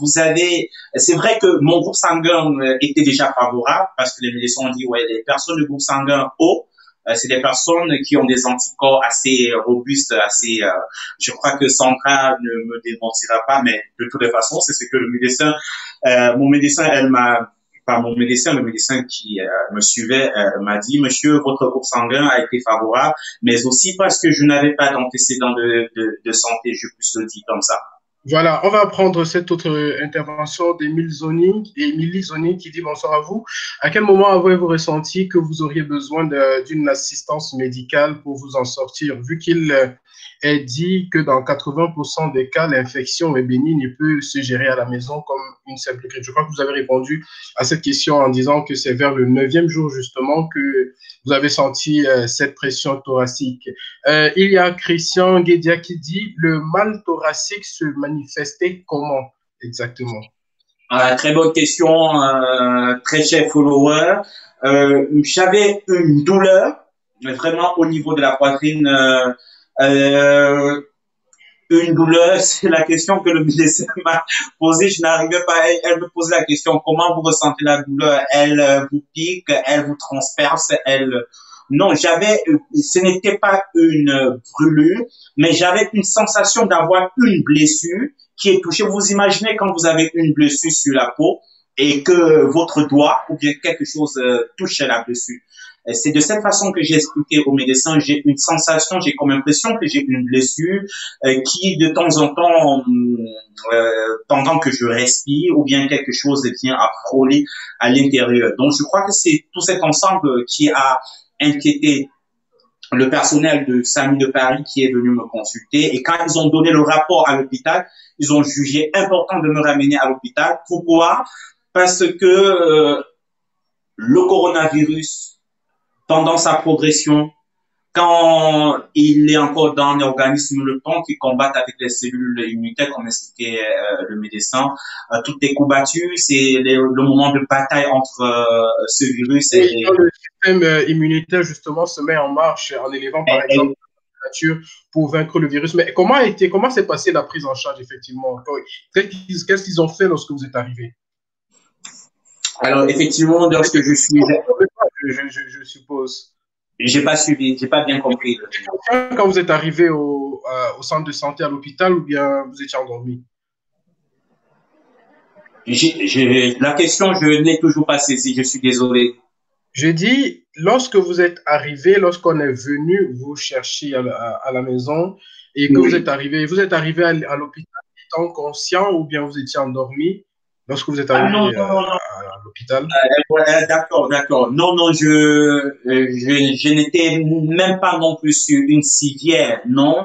vous avez, c'est vrai que mon groupe sanguin était déjà favorable parce que les médecins ont dit ouais, les personnes de groupe sanguin haut, c'est des personnes qui ont des anticorps assez robustes, assez. Je crois que Sandra ne me démentira pas, mais de toutes les façons, c'est ce que le médecin, mon médecin, le médecin qui me suivait m'a dit, monsieur, votre groupe sanguin a été favorable, mais aussi parce que je n'avais pas d'antécédents de santé, je peux le dire comme ça. Voilà, on va prendre cette autre intervention d'Émilie Zoni qui dit bonsoir à vous. À quel moment avez-vous ressenti que vous auriez besoin d'une assistance médicale pour vous en sortir, vu qu'il est dit que dans 80% des cas, l'infection est bénigne et peut se gérer à la maison comme une simple grippe. Je crois que vous avez répondu à cette question en disant que c'est vers le 9e jour justement que vous avez senti cette pression thoracique. Il y a Christian Guédia qui dit le mal thoracique se manifestait comment exactement? Très bonne question, très cher follower. J'avais une douleur vraiment au niveau de la poitrine. Une douleur, c'est la question que le médecin m'a posée. Je n'arrivais pas. Elle me posait la question comment vous ressentez la douleur? Elle vous pique, elle vous transperce, Non, ce n'était pas une brûlure, mais j'avais une sensation d'avoir une blessure qui est touchée. Vous imaginez quand vous avez une blessure sur la peau et que votre doigt ou bien quelque chose touche la blessure. C'est de cette façon que j'ai expliqué aux médecins. J'ai une sensation, j'ai comme impression que j'ai une blessure qui, de temps en temps, pendant que je respire, ou bien quelque chose vient à frôler à l'intérieur. Donc, je crois que c'est tout cet ensemble qui a inquiété le personnel de SAMU de Paris qui est venu me consulter. Et quand ils ont donné le rapport à l'hôpital, ils ont jugé important de me ramener à l'hôpital. Pourquoi? Parce que le coronavirus, pendant sa progression, quand il est encore dans l'organisme, le temps qui combattent avec les cellules immunitaires, comme expliquait le médecin, toutes les coups battus, c'est le moment de bataille entre ce virus Oui, quand le système immunitaire, justement, se met en marche en élevant, par exemple, et la température pour vaincre le virus. Mais comment s'est passée la prise en charge, effectivement? Qu'est-ce qu'ils ont fait lorsque vous êtes arrivé? alors, effectivement, lorsque je suis, Je suppose. j'ai pas bien compris. Quand vous êtes arrivé au centre de santé à l'hôpital ou bien vous étiez endormi? La question, je n'ai toujours pas saisi, je suis désolé. Je dis, lorsque vous êtes arrivé, lorsqu'on est venu vous chercher à la maison et que Oui. vous êtes arrivé à l'hôpital étant conscient ou bien vous étiez endormi lorsque vous êtes Ah non, arrivé non, non, non. à l'hôpital? D'accord, d'accord. Non, non, je n'étais même pas non plus sur une civière, non.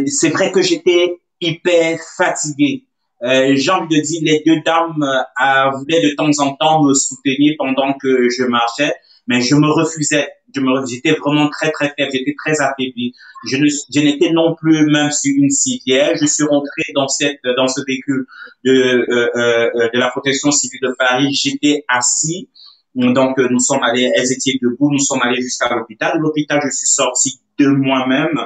C'est vrai que j'étais hyper fatigué. J'ai envie de dire, les deux dames voulaient de temps en temps me soutenir pendant que je marchais, mais je me refusais. J'étais vraiment très, très faible, j'étais très affaibli. Je n'étais non plus même sur une civière. Je suis rentré dans ce véhicule de la protection civile de Paris. J'étais assis. Donc, nous sommes allés, elles étaient debout, nous sommes allés jusqu'à l'hôpital. L'hôpital, je suis sorti de moi-même.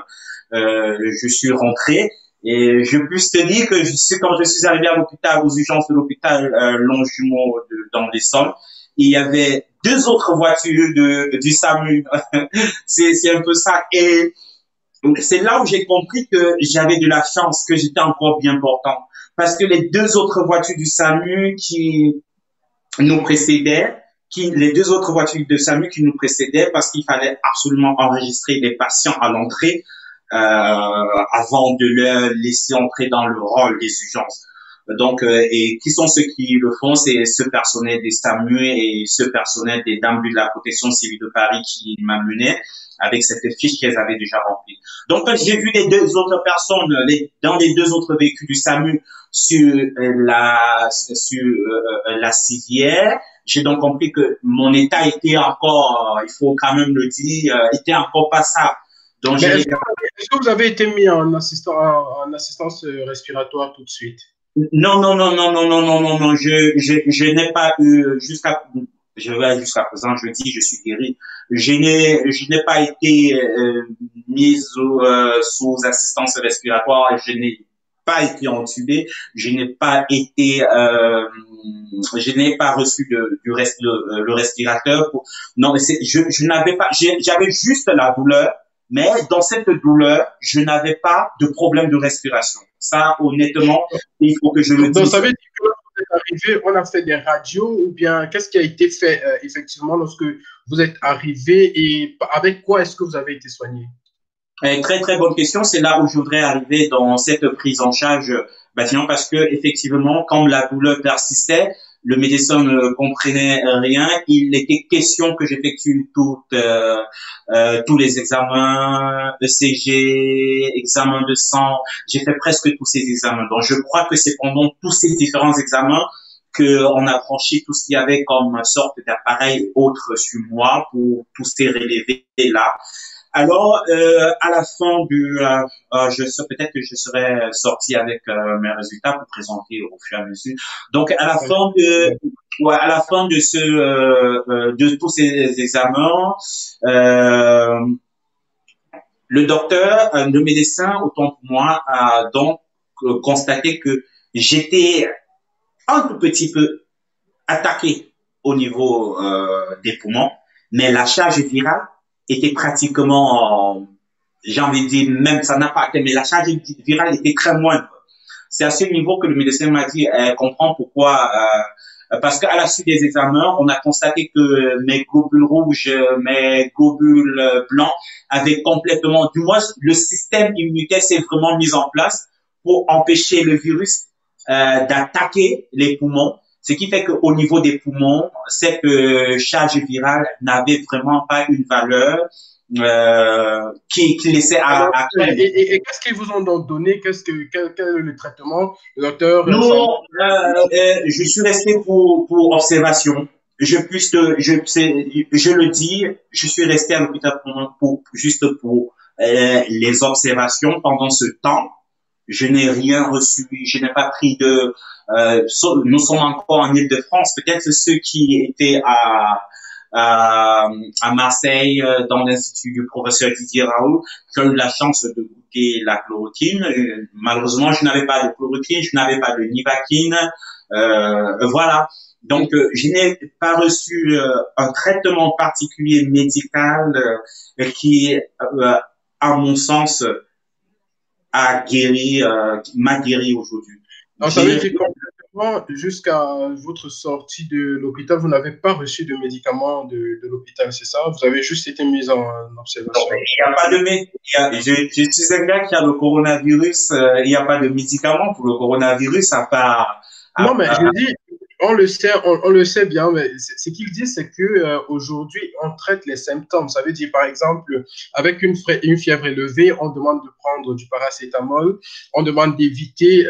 Je suis rentré. Et je peux te dire que quand je suis arrivé à l'hôpital, aux urgences de l'hôpital Longjumeau dans l'Essonne, il y avait deux autres voitures du SAMU. C'est un peu ça. Et c'est là où j'ai compris que j'avais de la chance, que j'étais encore bien portant. Parce que les deux autres voitures du SAMU qui nous précédaient, les deux autres voitures de SAMU qui nous précédaient, parce qu'il fallait absolument enregistrer les patients à l'entrée avant de leur laisser entrer dans le rôle des urgences. Donc, et qui sont ceux qui le font? C'est ce personnel des SAMU et ce personnel des dames de la protection civile de Paris qui m'amenaient avec cette fiche qu'elles avaient déjà remplie. Donc, quand j'ai vu les deux autres personnes dans les deux autres véhicules du SAMU sur la civière, j'ai donc compris que mon état était encore, il faut quand même le dire, était encore pas ça. Donc, Mais est-ce que vous avez été mis en assistance respiratoire tout de suite? non, non, non, non, non, non, non, non, non, je n'ai pas eu jusqu'à présent, je dis, je suis guéri. Je n'ai pas été mise sous assistance respiratoire. Je n'ai pas été entubé. Je n'ai pas reçu le respirateur. Non, mais je n'avais pas, j'avais juste la douleur. Mais dans cette douleur, je n'avais pas de problème de respiration. Ça, honnêtement, il faut que je le Donc, dise. ça veut dire que lorsque vous êtes arrivé, on a fait des radios ou bien qu'est-ce qui a été fait effectivement lorsque vous êtes arrivé et avec quoi est-ce que vous avez été soigné? Très très bonne question. C'est là où je voudrais arriver dans cette prise en charge bâtiment parce que effectivement, quand la douleur persistait, le médecin ne comprenait rien. Il était question que j'effectue tous les examens ECG, examens de sang. J'ai fait presque tous ces examens. Donc je crois que c'est pendant tous ces différents examens que on a franchi tout ce qu'il y avait comme sorte d'appareil autre sur moi pour tous ces relevés là. Alors, à la fin peut-être que je serai sorti avec mes résultats pour présenter au fur et à mesure. Donc, à la fin de tous ces examens, euh, le médecin, autant pour moi, a donc constaté que j'étais un tout petit peu attaqué au niveau des poumons, mais la charge virale était pratiquement, j'ai envie de dire, même ça n'a pas été, mais la charge virale était très moindre. C'est à ce niveau que le médecin m'a dit, elle comprend pourquoi parce qu'à la suite des examens, on a constaté que mes globules rouges, mes globules blancs avaient complètement, du moins, le système immunitaire s'est vraiment mis en place pour empêcher le virus d'attaquer les poumons. Ce qui fait qu'au niveau des poumons, cette charge virale n'avait vraiment pas une valeur qui laissait Alors, à et qu'est-ce qu'ils vous ont donc donné? Quel est le traitement? Le docteur non, je suis resté pour observation. Je le dis, je suis resté à l'hôpital juste pour les observations pendant ce temps. Je n'ai rien reçu, je n'ai pas pris nous sommes encore en Île-de-France. Peut-être ceux qui étaient à Marseille, dans l'institut du professeur Didier Raoult, qui ont eu la chance de goûter la chloroquine. Malheureusement, je n'avais pas de chloroquine, je n'avais pas de Nivaquine. Voilà. Donc, je n'ai pas reçu un traitement particulier médical qui, à mon sens, m'a guéri aujourd'hui. Alors, ça veut dire complètement, jusqu'à votre sortie de l'hôpital, vous n'avez pas reçu de médicaments de l'hôpital, c'est ça? Vous avez juste été mis en observation. Il n'y a pas de je suis un gars qui a le coronavirus, il n'y a pas de médicaments pour le coronavirus à part. Non, mais je dis, on le sait bien, mais ce qu'il dit, c'est que aujourd'hui, on traite les symptômes. Ça veut dire, par exemple, avec une fièvre élevée, on demande de prendre du paracétamol, on demande d'éviter,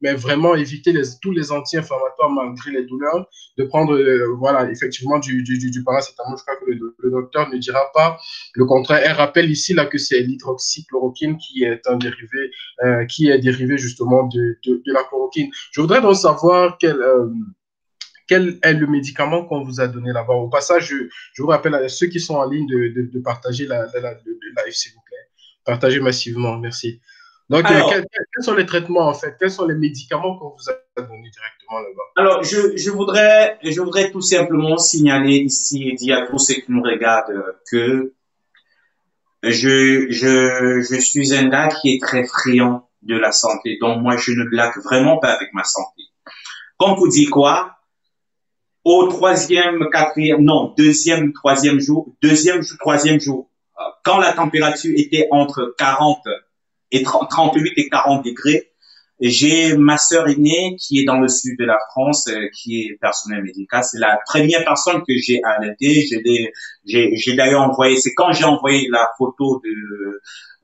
mais vraiment éviter tous les anti-inflammatoires malgré les douleurs, de prendre, voilà, effectivement, du paracétamol. Je crois que le docteur ne dira pas le contraire. Elle rappelle ici là que c'est l'hydroxychloroquine qui est un dérivé, qui est dérivé justement de la chloroquine. Je voudrais donc savoir quel est le médicament qu'on vous a donné là-bas. Au passage, je vous rappelle à ceux qui sont en ligne de partager le live, s'il vous plaît. Partagez massivement, merci. Donc, Alors, quels sont les traitements en fait? Quels sont les médicaments qu'on vous a donnés directement là-bas? alors, je voudrais tout simplement signaler ici et dire à tous ceux qui nous regardent que je suis un gars qui est très friand de la santé. Donc, moi, je ne blague vraiment pas avec ma santé. Comme vous dites quoi? Au troisième, quatrième, non, troisième jour, quand la température était entre 40 et 38 et 40 degrés, j'ai ma sœur aînée qui est dans le sud de la France, qui est personnel médical. C'est la première personne que j'ai alertée. J'ai d'ailleurs envoyé, c'est quand j'ai envoyé la photo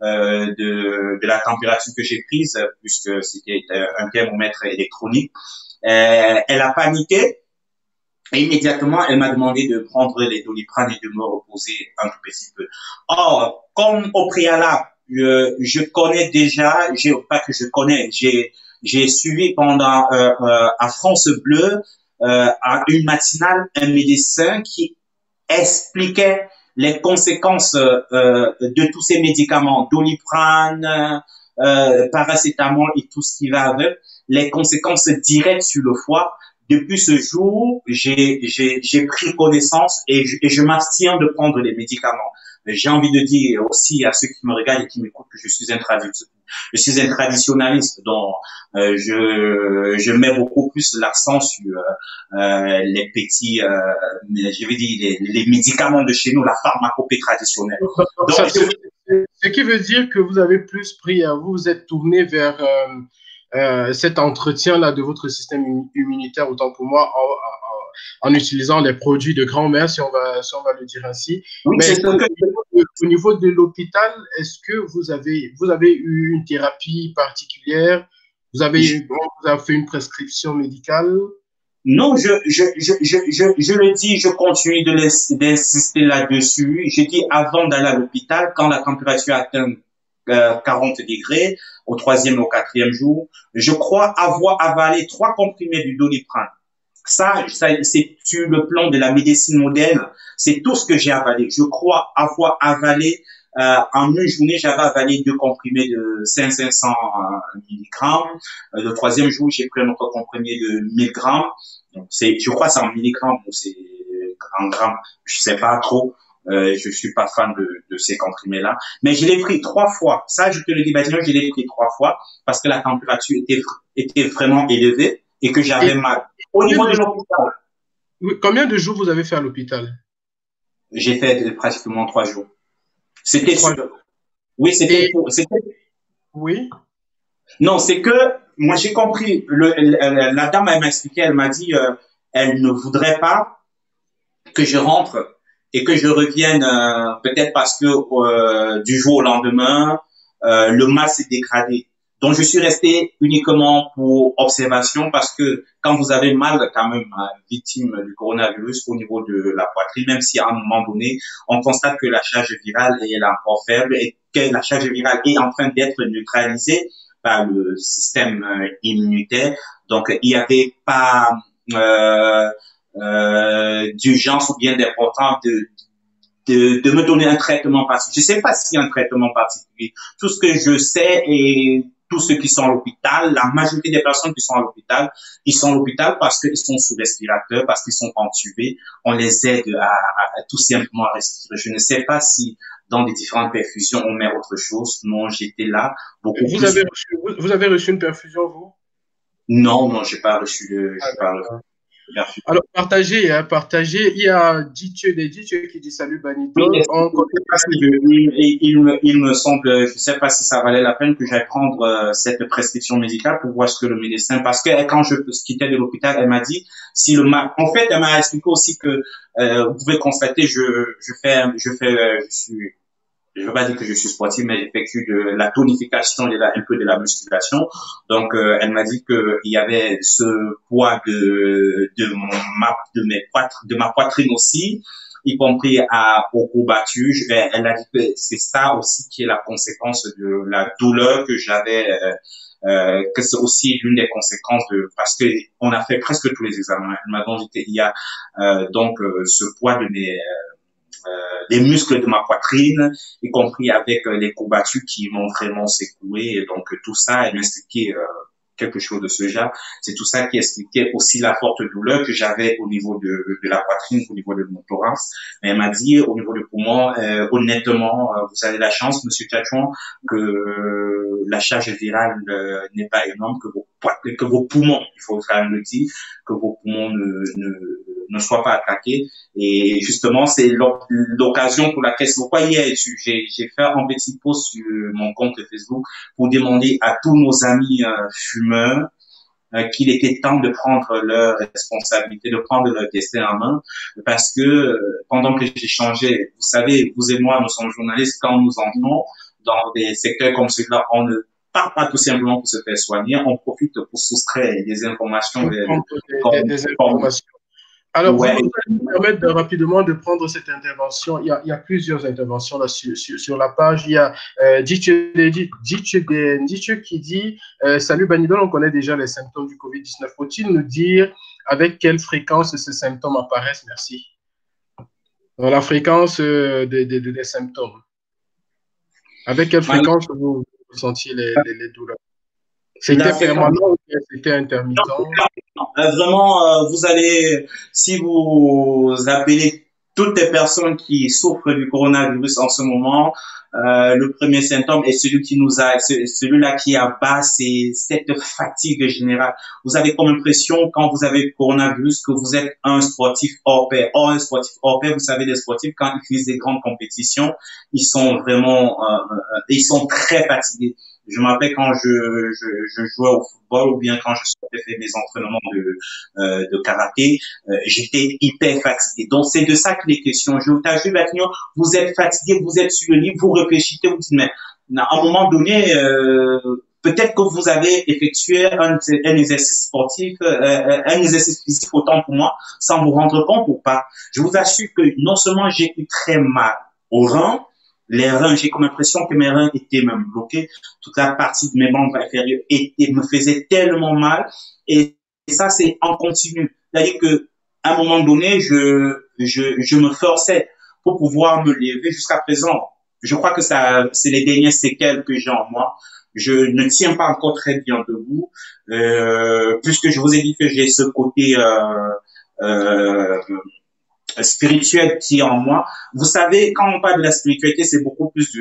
de la température que j'ai prise, puisque c'était un thermomètre électronique. Elle a paniqué. Et immédiatement, elle m'a demandé de prendre les Doliprane et de me reposer un tout petit peu. Or, comme au préalable, je connais déjà, pas que je connais, j'ai suivi pendant à France Bleu à une matinale un médecin qui expliquait les conséquences de tous ces médicaments, Doliprane, paracétamol et tout ce qui va avec, les conséquences directes sur le foie. Depuis ce jour, j'ai pris connaissance et je m'abstiens de prendre les médicaments. J'ai envie de dire aussi à ceux qui me regardent et qui m'écoutent que je suis un traditionnaliste, donc je mets beaucoup plus l'accent sur les petits, je vais dire les médicaments de chez nous, la pharmacopée traditionnelle. Donc, ce qui veut dire que vous avez plus pris, vous vous êtes tourné vers cet entretien-là de votre système immunitaire, autant pour moi, en utilisant les produits de grand-mère, si on va le dire ainsi. Oui, mais au niveau de l'hôpital, est-ce que vous avez eu une thérapie particulière? On vous a fait une prescription médicale? Non, je le dis, je continue d'insister là-dessus. Je dis avant d'aller à l'hôpital, quand la température atteint 40 degrés, au troisième et au quatrième jour, je crois avoir avalé 3 comprimés du Doliprane. Ça c'est sur le plan de la médecine moderne, c'est tout ce que j'ai avalé. Je crois avoir avalé, en une journée, j'avais avalé 2 comprimés de 500 milligrammes. Le troisième jour, j'ai pris un autre comprimé de 1000 grammes. Donc, je crois que c'est en milligrammes ou c'est en grammes, je sais pas trop. Je suis pas fan de ces comprimés-là, mais je l'ai pris 3 fois. Ça, je te le dis, je l'ai pris 3 fois parce que la température était vraiment élevée et que j'avais mal. Au Combien niveau de, de l'hôpital, oui, combien de jours vous avez fait à l'hôpital? j'ai fait pratiquement 3 jours. C'était Trois sûr. jours. Oui, Et oui, non, c'est que moi j'ai compris. La dame elle m'a expliqué, elle m'a dit, elle ne voudrait pas que je rentre et que je revienne peut-être parce que du jour au lendemain, le mal s'est dégradé. Donc je suis resté uniquement pour observation parce que quand vous avez mal quand même victime du coronavirus au niveau de la poitrine, même si à un moment donné on constate que la charge virale est encore faible et que la charge virale est en train d'être neutralisée par le système immunitaire. Donc il n'y avait pas euh, d'urgence ou bien d'importance de me donner un traitement particulier. Je ne sais pas s'il y a un traitement particulier. Tout ce que je sais et tous ceux qui sont à l'hôpital, la majorité des personnes qui sont à l'hôpital, ils sont à l'hôpital parce qu'ils sont sous respirateur, parce qu'ils sont entubés. On les aide à tout simplement à respirer. Je ne sais pas si dans les différentes perfusions, on met autre chose. Non, j'étais là beaucoup plus. vous avez reçu une perfusion, vous? Non, non, j'ai pas reçu Ah, j'ai pas d'accord. reçu. Alors, partagez, hein, partagez. Il y a Dithieu qui dit salut Oui, Banidol. est-ce que On je connaît sais pas si il me semble, je sais pas si ça valait la peine que j'aille prendre cette prescription médicale pour voir ce que le médecin, parce que quand je quittais de l'hôpital, elle m'a dit si le mal, en fait, elle m'a expliqué aussi que vous pouvez constater, je suis, je veux pas dire que je suis sportif, mais j'effectue de la tonification et un peu de la musculation. Donc, elle m'a dit que il y avait ce poids de ma poitrine aussi, y compris au courbature. Elle a dit que c'est ça aussi qui est la conséquence de la douleur que j'avais, que c'est aussi l'une des conséquences parce que on a fait presque tous les examens. Elle m'a donc dit qu'il y a ce poids des muscles de ma poitrine, y compris avec les courbatures qui m'ont vraiment secoué. Et donc tout ça, elle m'expliquait quelque chose de ce genre. C'est tout ça qui expliquait aussi la forte douleur que j'avais au niveau de la poitrine, au niveau de mon thorax. Mais elle m'a dit, au niveau du poumon, honnêtement, vous avez la chance, Monsieur Tchachouan, que la charge virale n'est pas énorme, que vos poumons, il faut quand même le dire, que vos poumons ne soient pas attaqués. Et justement, c'est l'occasion pour laquelle, c'est pourquoi hier, j'ai fait un petit post sur mon compte Facebook pour demander à tous nos amis fumeurs qu'il était temps de prendre leurs responsabilités, de prendre leur destin en main, parce que pendant que j'échangeais, vous savez, vous et moi, nous sommes journalistes, quand nous entrons dans des secteurs comme celui-là, on ne part pas tout simplement pour se faire soigner, on profite pour soustraire des informations pour prendre des comme informations. Alors, vous ouais, allez me permettre rapidement de prendre cette intervention. Il y a plusieurs interventions là sur la page. Il y a Dithieu qui dit salut Banidol, on connaît déjà les symptômes du Covid-19. Faut-il nous dire avec quelle fréquence ces symptômes apparaissent? Merci. Donc, la fréquence des symptômes. Avec quelle fréquence vous ressentiez les douleurs? la C'était fréquence. permanent ou c'était intermittent? Vraiment, vous allez, si vous appelez toutes les personnes qui souffrent du coronavirus en ce moment, le premier symptôme est celui-là qui abat, c'est cette fatigue générale. Vous avez comme impression, quand vous avez le coronavirus, que vous êtes un sportif hors pair. Or, un sportif hors pair, vous savez, les sportifs, quand ils font des grandes compétitions, ils sont vraiment, ils sont très fatigués. Je me rappelle quand je jouais au football ou bien quand je sortais faire mes entraînements de karaté, j'étais hyper fatigué. Donc c'est de ça qu'il est question. Je vous t'assure, maintenant, vous êtes fatigué, vous êtes sur le lit, vous réfléchissez, vous dites, mais à un moment donné, peut-être que vous avez effectué un exercice sportif, un exercice physique autant pour moi, sans vous rendre compte ou pas. Je vous assure que non seulement j'ai eu très mal aux reins, les reins, j'ai comme impression que mes reins étaient même bloqués. Toute la partie de mes membres inférieurs me faisait tellement mal. Et ça, c'est en continu. C'est-à-dire que, à un moment donné, je me forçais pour pouvoir me lever jusqu'à présent. Je crois que ça, c'est les dernières séquelles que j'ai en moi. Je ne tiens pas encore très bien debout, puisque je vous ai dit que j'ai ce côté, spirituelle qui est en moi. Vous savez, quand on parle de la spiritualité, c'est beaucoup plus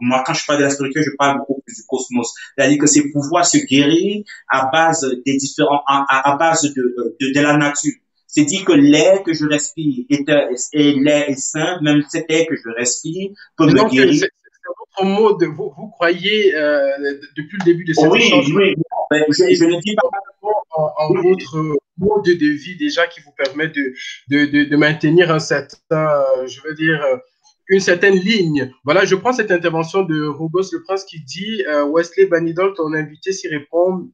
moi, quand je parle de la spiritualité, je parle beaucoup plus du cosmos. C'est-à-dire que c'est pouvoir se guérir à base des différents, à base de la nature. C'est dire que l'air que je respire est l'air est sain, même cet air que je respire peut Et me donc, guérir. c'est votre mot de vous croyez depuis le début de cet Oui, échange oui. Ben, je ne dis pas. en votre mode de vie déjà qui vous permet de maintenir un certain, je veux dire, une certaine ligne. Voilà, je prends cette intervention de Rogos Le Prince qui dit Wesley Banidol, ton invité s'y répond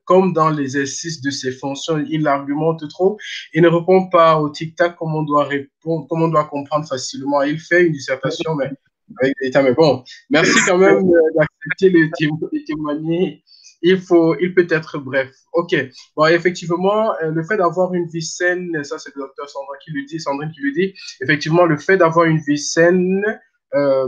comme dans l'exercice de ses fonctions, il argumente trop et ne répond pas au tic-tac comme on doit répondre, comme on doit comprendre facilement. Il fait une dissertation, mais avec des détails. Mais bon, merci quand même d'accepter de témoigner. Il peut être bref. OK. Bon, effectivement, le fait d'avoir une vie saine, ça c'est le docteur Sandrine qui le dit, effectivement, le fait d'avoir une vie saine,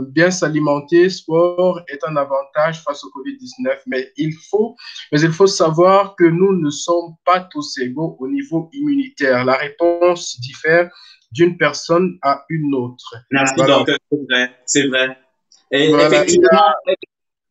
bien s'alimenter, sport est un avantage face au Covid-19, mais il faut savoir que nous ne sommes pas tous égaux au niveau immunitaire. La réponse diffère d'une personne à une autre. Merci, Voilà. docteur. C'est vrai. C'est vrai. Et Voilà.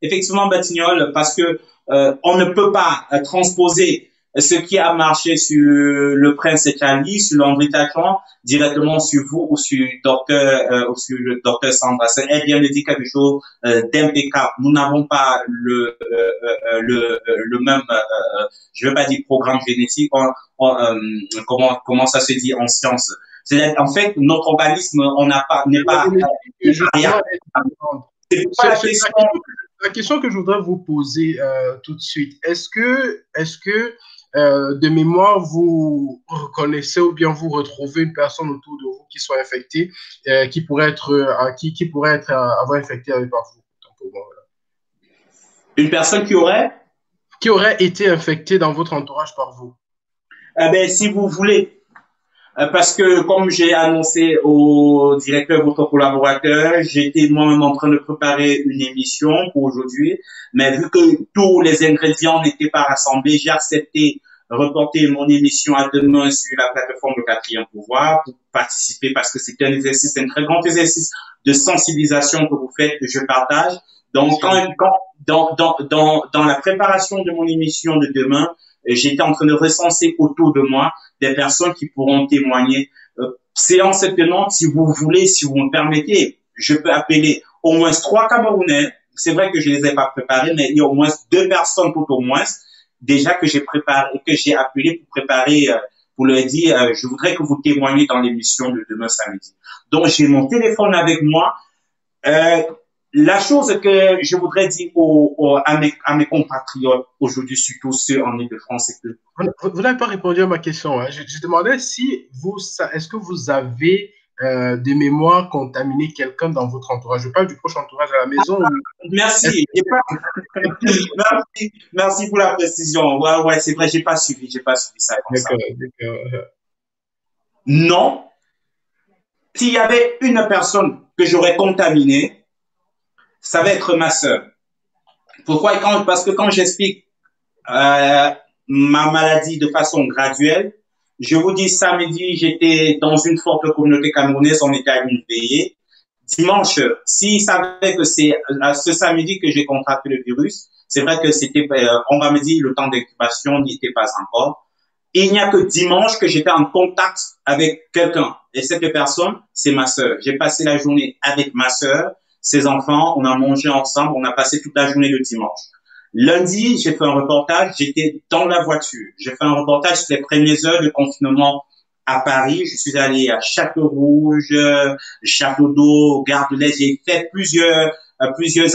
effectivement, Batignolles, parce que on ne peut pas transposer ce qui a marché sur le prince Charlie, sur l'André Tachon, directement sur vous ou sur le docteur Sandra. C'est bien de dire quelque chose d'impeccable. Nous n'avons pas le même, je ne veux pas dire programme génétique, comment ça se dit en science. C'est en fait notre organisme, on n'a pas n'est pas variable. C'est pas la question. La question que je voudrais vous poser tout de suite, est-ce que de mémoire, vous reconnaissez ou bien vous retrouvez une personne autour de vous qui soit infectée, qui pourrait être avoir infecté par vous? Une personne Qui aurait été infectée dans votre entourage par vous? eh ben, si vous voulez, parce que comme j'ai annoncé au directeur, votre collaborateur, j'étais moi-même en train de préparer une émission pour aujourd'hui, mais vu que tous les ingrédients n'étaient pas rassemblés, j'ai accepté de reporter mon émission à demain sur la plateforme de Quatrième Pouvoir pour participer parce que c'est un exercice, un très grand exercice de sensibilisation que vous faites, que je partage. Donc, dans la préparation de mon émission de demain, j'étais en train de recenser autour de moi des personnes qui pourront témoigner. Séance tenante, si vous voulez, si vous me permettez, je peux appeler au moins 3 Camerounais. C'est vrai que je les ai pas préparés, mais il y a au moins 2 personnes tout au moins déjà que j'ai préparé, que j'ai appelé pour préparer, pour leur dire, je voudrais que vous témoigniez dans l'émission de demain samedi. Donc j'ai mon téléphone avec moi. La chose que je voudrais dire à mes compatriotes aujourd'hui, surtout ceux en Ile-de-France, c'est que vous n'avez pas répondu à ma question. Hein. Je demandais si est-ce que vous avez des mémoires contaminées quelqu'un dans votre entourage. Je parle du proche entourage à la maison. Merci. Merci pour la précision. Ouais, c'est vrai, j'ai pas suivi ça comme ça. D'accord. Non. S'il y avait une personne que j'aurais contaminée, ça va être ma sœur. Pourquoi? Parce que quand j'explique ma maladie de façon graduelle, je vous dis samedi, j'étais dans une forte communauté camerounaise, on était à une veillée. Dimanche, s'il savait que c'est ce samedi que j'ai contracté le virus, c'est vrai que c'était, on va me dire, le temps d'incubation n'y était pas encore. Et il n'y a que dimanche que j'étais en contact avec quelqu'un. Et cette personne, c'est ma sœur. J'ai passé la journée avec ma sœur, ses enfants, on a mangé ensemble, on a passé toute la journée le dimanche. Lundi, j'ai fait un reportage, j'étais dans la voiture. J'ai fait un reportage sur les premières heures de confinement à Paris. Je suis allé à Château-Rouge, Château d'Eau, Gare de l'Est. J'ai fait plusieurs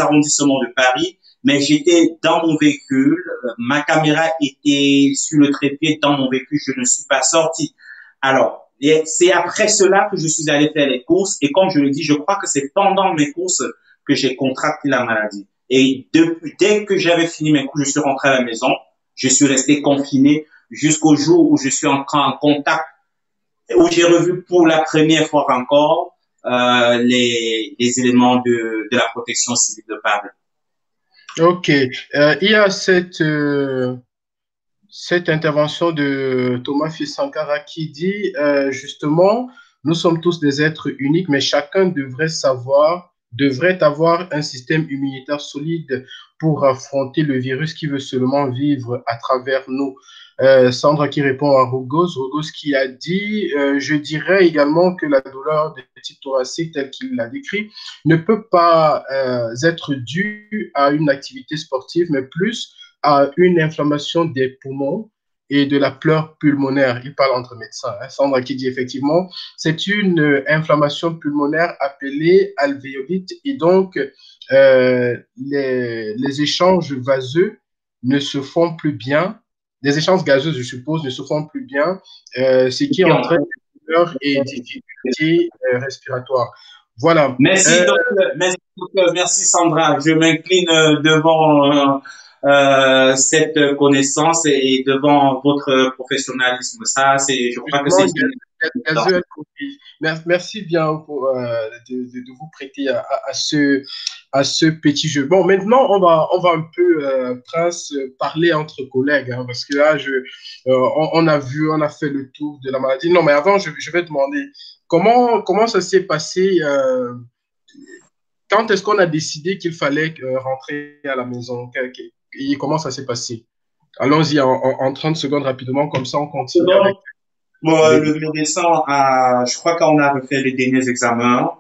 arrondissements de Paris, mais j'étais dans mon véhicule. Ma caméra était sur le trépied dans mon véhicule. Je ne suis pas sorti. Alors, c'est après cela que je suis allé faire les courses. Et comme je le dis, je crois que c'est pendant mes courses que j'ai contracté la maladie. Et dès que j'avais fini mes cours, je suis rentré à la maison. Je suis resté confiné jusqu'au jour où je suis entré en contact, où j'ai revu pour la première fois encore les éléments de la protection civile de Paris. Ok. Il y a cette intervention de Thomas Fils Sankara qui dit justement, nous sommes tous des êtres uniques, mais chacun devrait avoir un système immunitaire solide pour affronter le virus qui veut seulement vivre à travers nous. Sandra qui répond à Rogos qui a dit, je dirais également que la douleur de type thoracique telle qu'il l'a décrit ne peut pas être due à une activité sportive, mais plus à une inflammation des poumons et de la pleure pulmonaire. Il parle entre médecins. Hein. Sandra qui dit effectivement, c'est une inflammation pulmonaire appelée alvéolite et donc les échanges vaseux ne se font plus bien. Les échanges gazeux, je suppose, ne se font plus bien, ce qui entraîne des douleurs et difficultés respiratoires. Voilà. Merci, docteur. Merci, Sandra. Je m'incline devant cette connaissance et devant votre professionnalisme. Ça, c'est, je crois que c'est Merci bien pour, de vous prêter à ce petit jeu. Bon, maintenant, on va un peu, Prince, parler entre collègues, hein, parce que là, on a fait le tour de la maladie. Non, mais avant, je vais demander comment ça s'est passé. Quand est-ce qu'on a décidé qu'il fallait rentrer à la maison et comment ça s'est passé? Allons-y en 30 secondes rapidement, comme ça on continue avec. Bon, le médecin je crois qu'on a refait les derniers examens,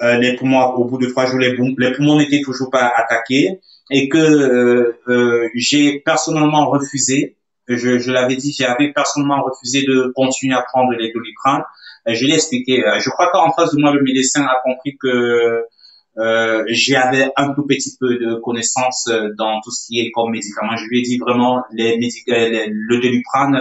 les poumons, au bout de 3 jours, les poumons n'étaient toujours pas attaqués et que j'ai personnellement refusé, je l'avais dit, j'avais personnellement refusé de continuer à prendre les Doliprane. Je l'ai expliqué. Je crois qu'en face de moi, le médecin a compris que j'avais un tout petit peu de connaissances dans tout ce qui est comme médicaments. Je lui ai dit vraiment le Doliprane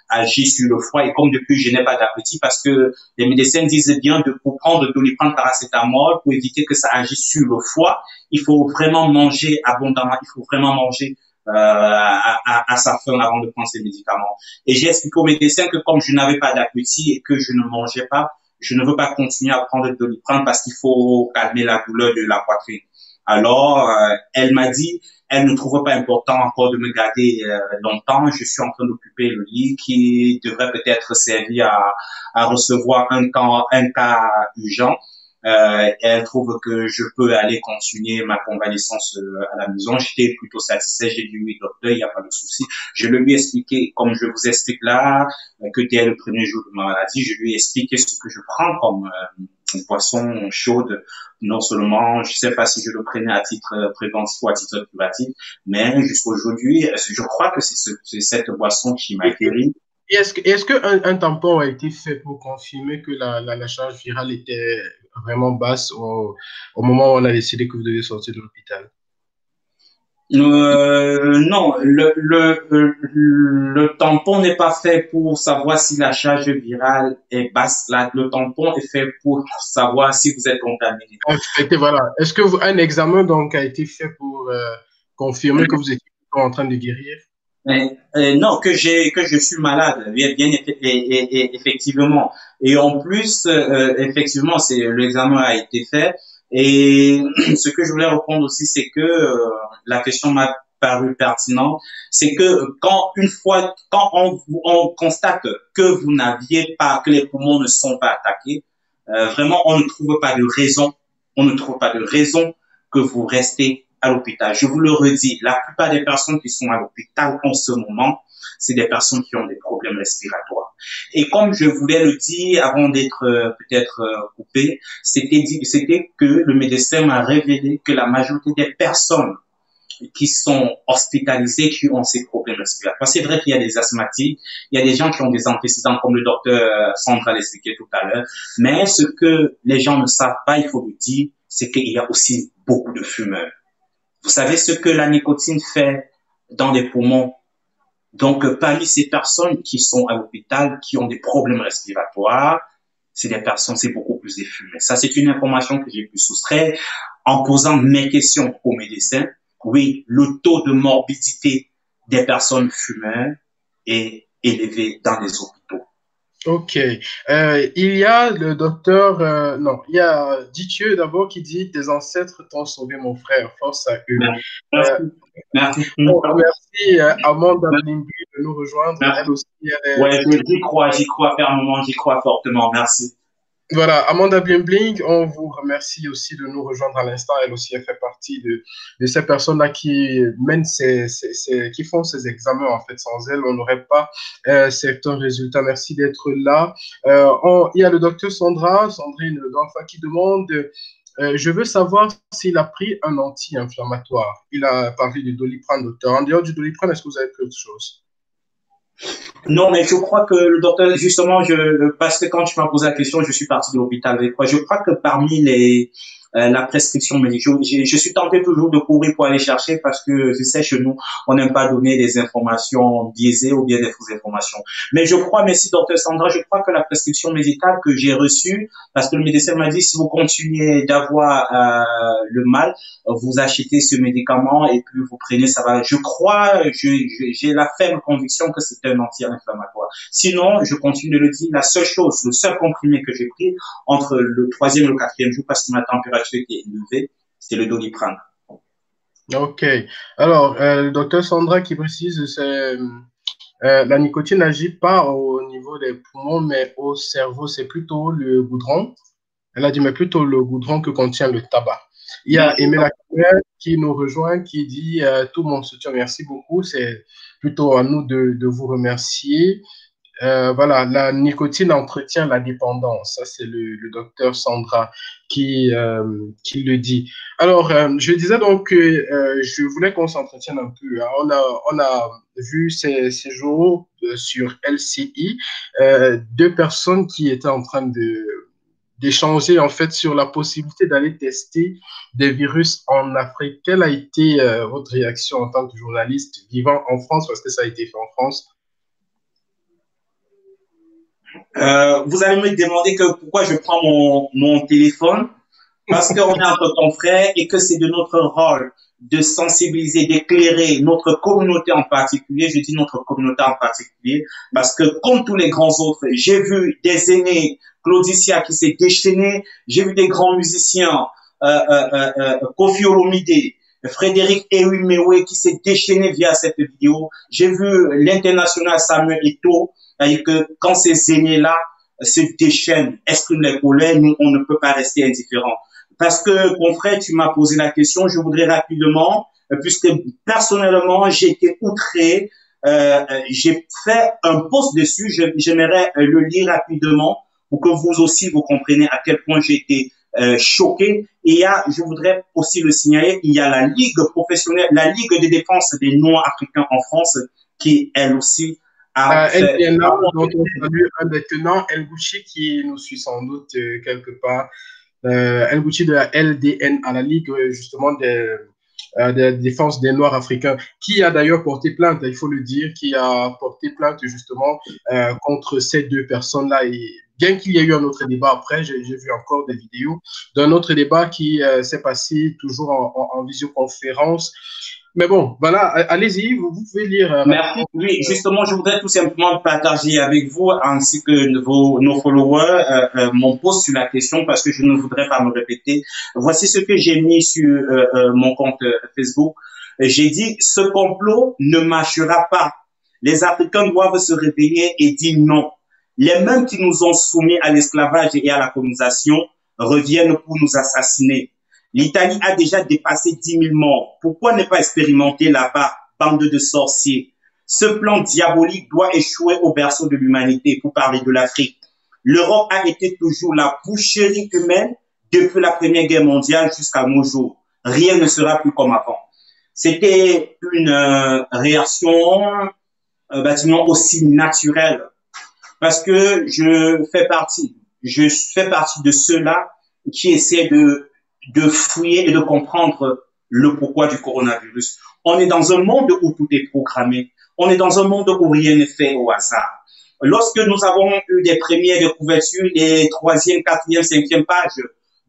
agit sur le foie et comme depuis je n'ai pas d'appétit parce que les médecins disent bien pour prendre le Doliprane paracétamol pour éviter que ça agisse sur le foie, il faut vraiment manger abondamment, il faut vraiment manger à sa faim avant de prendre ces médicaments. Et j'ai expliqué au médecin que comme je n'avais pas d'appétit et que je ne mangeais pas, je ne veux pas continuer à prendre le Doliprane parce qu'il faut calmer la douleur de la poitrine. Alors, elle m'a dit, elle ne trouve pas important encore de me garder longtemps. Je suis en train d'occuper le lit qui devrait peut-être servir à recevoir un cas urgent. Elle trouve que je peux aller continuer ma convalescence à la maison. J'étais plutôt satisfait. J'ai dit oui, docteur, il n'y a pas de souci. Je lui ai expliqué, comme je vous explique là, que dès le premier jour de ma maladie, je lui ai expliqué ce que je prends comme une boisson chaude. Non seulement, je ne sais pas si je le prenais à titre préventif ou à titre curatif, mais jusqu'à aujourd'hui, je crois que c'est cette boisson qui m'a guéri. Est-ce qu'un tampon a été fait pour confirmer que la charge virale était vraiment basse au moment où on a décidé que vous deviez sortir de l'hôpital? Non, le tampon n'est pas fait pour savoir si la charge virale est basse. Le tampon est fait pour savoir si vous êtes contaminé. Voilà. Est-ce que un examen donc a été fait pour confirmer que vous étiez en train de guérir? Non, que je suis malade, bien effectivement. Et en plus, effectivement, l'examen a été fait. Et ce que je voulais répondre aussi, c'est que la question m'a paru pertinente, c'est que quand on constate que vous n'aviez pas, que les poumons ne sont pas attaqués, vraiment, on ne trouve pas de raison que vous restez à l'hôpital. Je vous le redis, la plupart des personnes qui sont à l'hôpital en ce moment, c'est des personnes qui ont des problèmes respiratoires. Et comme je voulais le dire avant d'être peut-être coupé, c'était que le médecin m'a révélé que la majorité des personnes qui sont hospitalisées, qui ont ces problèmes respiratoires. C'est vrai qu'il y a des asthmatiques, il y a des gens qui ont des antécédents, comme le docteur Sandra l'expliquait tout à l'heure. Mais ce que les gens ne savent pas, il faut le dire, c'est qu'il y a aussi beaucoup de fumeurs. Vous savez ce que la nicotine fait dans les poumons? Donc, parmi ces personnes qui sont à l'hôpital, qui ont des problèmes respiratoires, c'est beaucoup plus des fumeurs. Ça, c'est une information que j'ai pu soustraire en posant mes questions aux médecins. Oui, le taux de morbidité des personnes fumeurs est élevé dans les hôpitaux. Ok. Il y a le docteur, non, il y a Dithieu d'abord qui dit tes ancêtres t'ont sauvé mon frère, force à eux. Merci. Merci Amanda Blimby de nous rejoindre. Elle Merci. aussi, elle est Ouais, j'y crois fermement, j'y crois fortement. Merci. voilà, Amanda Bimbling, on vous remercie aussi de nous rejoindre à l'instant. Elle aussi, elle fait partie de ces personnes-là qui mènent qui font ces examens. En fait, sans elle, on n'aurait pas certains résultats. Merci d'être là. Il y a le docteur Sandrine Danfa, qui demande, je veux savoir s'il a pris un anti-inflammatoire. Il a parlé du Doliprane, docteur. En dehors du Doliprane, est-ce que vous avez pris autre chose? Non, mais je crois que le docteur, justement, parce que quand tu m'as posé la question, je suis parti de l'hôpital avec toi. Je crois que parmi la prescription médicale, je suis tenté toujours de courir pour aller chercher parce que je sais, chez nous, on n'aime pas donner des informations biaisées ou bien des fausses informations. Mais je crois, merci docteur Sandra, je crois que la prescription médicale que j'ai reçue, parce que le médecin m'a dit, si vous continuez d'avoir le mal, vous achetez ce médicament et plus vous prenez, ça va. Je crois, j'ai la ferme conviction que c'est un anti-inflammatoire. Sinon, je continue de le dire, la seule chose, le seul comprimé que j'ai pris entre le troisième et le quatrième jour, parce que ma température était élevée, c'était le Doliprane. Ok. Alors, le docteur Sandra qui précise, c'est la nicotine n'agit pas au niveau des poumons, mais au cerveau, c'est plutôt le goudron. Elle a dit, mais plutôt le goudron que contient le tabac. Il y a Merci. Aimé Lacamère qui nous rejoint, qui dit tout mon soutien, merci beaucoup. C'est plutôt à nous de vous remercier. Voilà, la nicotine entretient la dépendance. Ça, c'est le docteur Sandra qui le dit. Alors, je disais donc que je voulais qu'on s'entretienne un peu, hein. On a vu ces jours sur LCI, deux personnes qui étaient en train d'échanger en fait sur la possibilité d'aller tester des virus en Afrique. Quelle a été votre réaction en tant que journaliste vivant en France, parce que ça a été fait en France? Vous allez me demander que pourquoi je prends mon téléphone, parce qu'on est entre confrères et que c'est de notre rôle de sensibiliser, d'éclairer notre communauté en particulier. Je dis notre communauté en particulier, parce que comme tous les grands autres, j'ai vu des aînés, Claudicia qui s'est déchaîné, j'ai vu des grands musiciens, Kofi Olomide, Frédéric Ewimewe qui s'est déchaîné via cette vidéo. J'ai vu l'international Samuel Eto'o, c'est-à-dire que quand ces aînés-là se déchaînent, expriment les colères, nous, on ne peut pas rester indifférents. Parce que, confrère, tu m'as posé la question, je voudrais rapidement, puisque personnellement, j'ai été outré, j'ai fait un post dessus, j'aimerais le lire rapidement pour que vous aussi, vous compreniez à quel point j'ai été choqué. Et je voudrais aussi le signaler, il y a la Ligue professionnelle, la Ligue de défense des Noirs africains en France, qui, elle aussi, a fait... LDNA, dont on salue un des tenants, El Gouchi, qui nous suit sans doute quelque part. El Gouchi de la LDN à la Ligue justement des défenses des Noirs africains, qui a d'ailleurs porté plainte, il faut le dire, qui a porté plainte justement contre ces deux personnes-là. Et bien qu'il y ait eu un autre débat après, j'ai vu encore des vidéos d'un autre débat qui s'est passé toujours en visioconférence. Mais bon, voilà, allez-y, vous pouvez lire. Merci. Oui, justement, je voudrais tout simplement partager avec vous ainsi que nos followers mon post sur la question parce que je ne voudrais pas me répéter. Voici ce que j'ai mis sur mon compte Facebook. J'ai dit, ce complot ne marchera pas. Les Africains doivent se réveiller et dire non. Les mêmes qui nous ont soumis à l'esclavage et à la colonisation reviennent pour nous assassiner. L'Italie a déjà dépassé 10 000 morts. Pourquoi ne pas expérimenter là-bas, bande de sorciers? Ce plan diabolique doit échouer au berceau de l'humanité pour parler de l'Afrique. L'Europe a été toujours la boucherie humaine depuis la Première Guerre mondiale jusqu'à nos jours. Rien ne sera plus comme avant. C'était une réaction bâtiment aussi naturelle parce que je fais partie de ceux-là qui essaient de fouiller et de comprendre le pourquoi du coronavirus. On est dans un monde où tout est programmé. On est dans un monde où rien n'est fait au hasard. Lorsque nous avons eu des premières de couverture, les troisième, quatrième, cinquième pages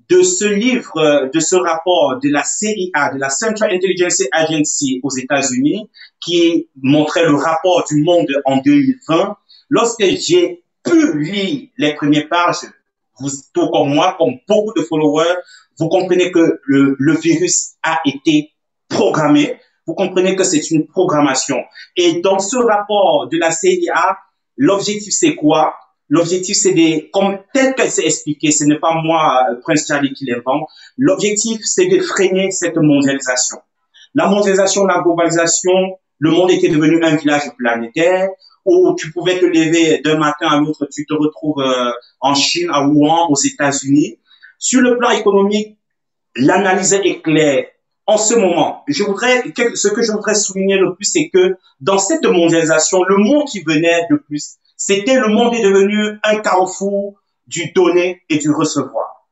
de ce livre, de ce rapport de la CIA, de la Central Intelligence Agency aux États-Unis, qui montrait le rapport du monde en 2020, lorsque j'ai pu lire les premières pages, vous, tout comme moi, comme beaucoup de followers, vous comprenez que le virus a été programmé. Vous comprenez que c'est une programmation. Et dans ce rapport de la CIA, l'objectif, c'est quoi? L'objectif, c'est comme tel que c'est expliqué, ce n'est pas moi, Prince Charlie, qui l'invente. L'objectif, c'est de freiner cette mondialisation. La mondialisation, la globalisation, le monde était devenu un village planétaire où tu pouvais te lever d'un matin à l'autre, tu te retrouves en Chine, à Wuhan, aux États-Unis. Sur le plan économique, l'analyse est claire. En ce moment, ce que je voudrais souligner le plus, c'est que dans cette mondialisation, le mot qui venait de plus, c'était le monde est devenu un carrefour du donner et du recevoir.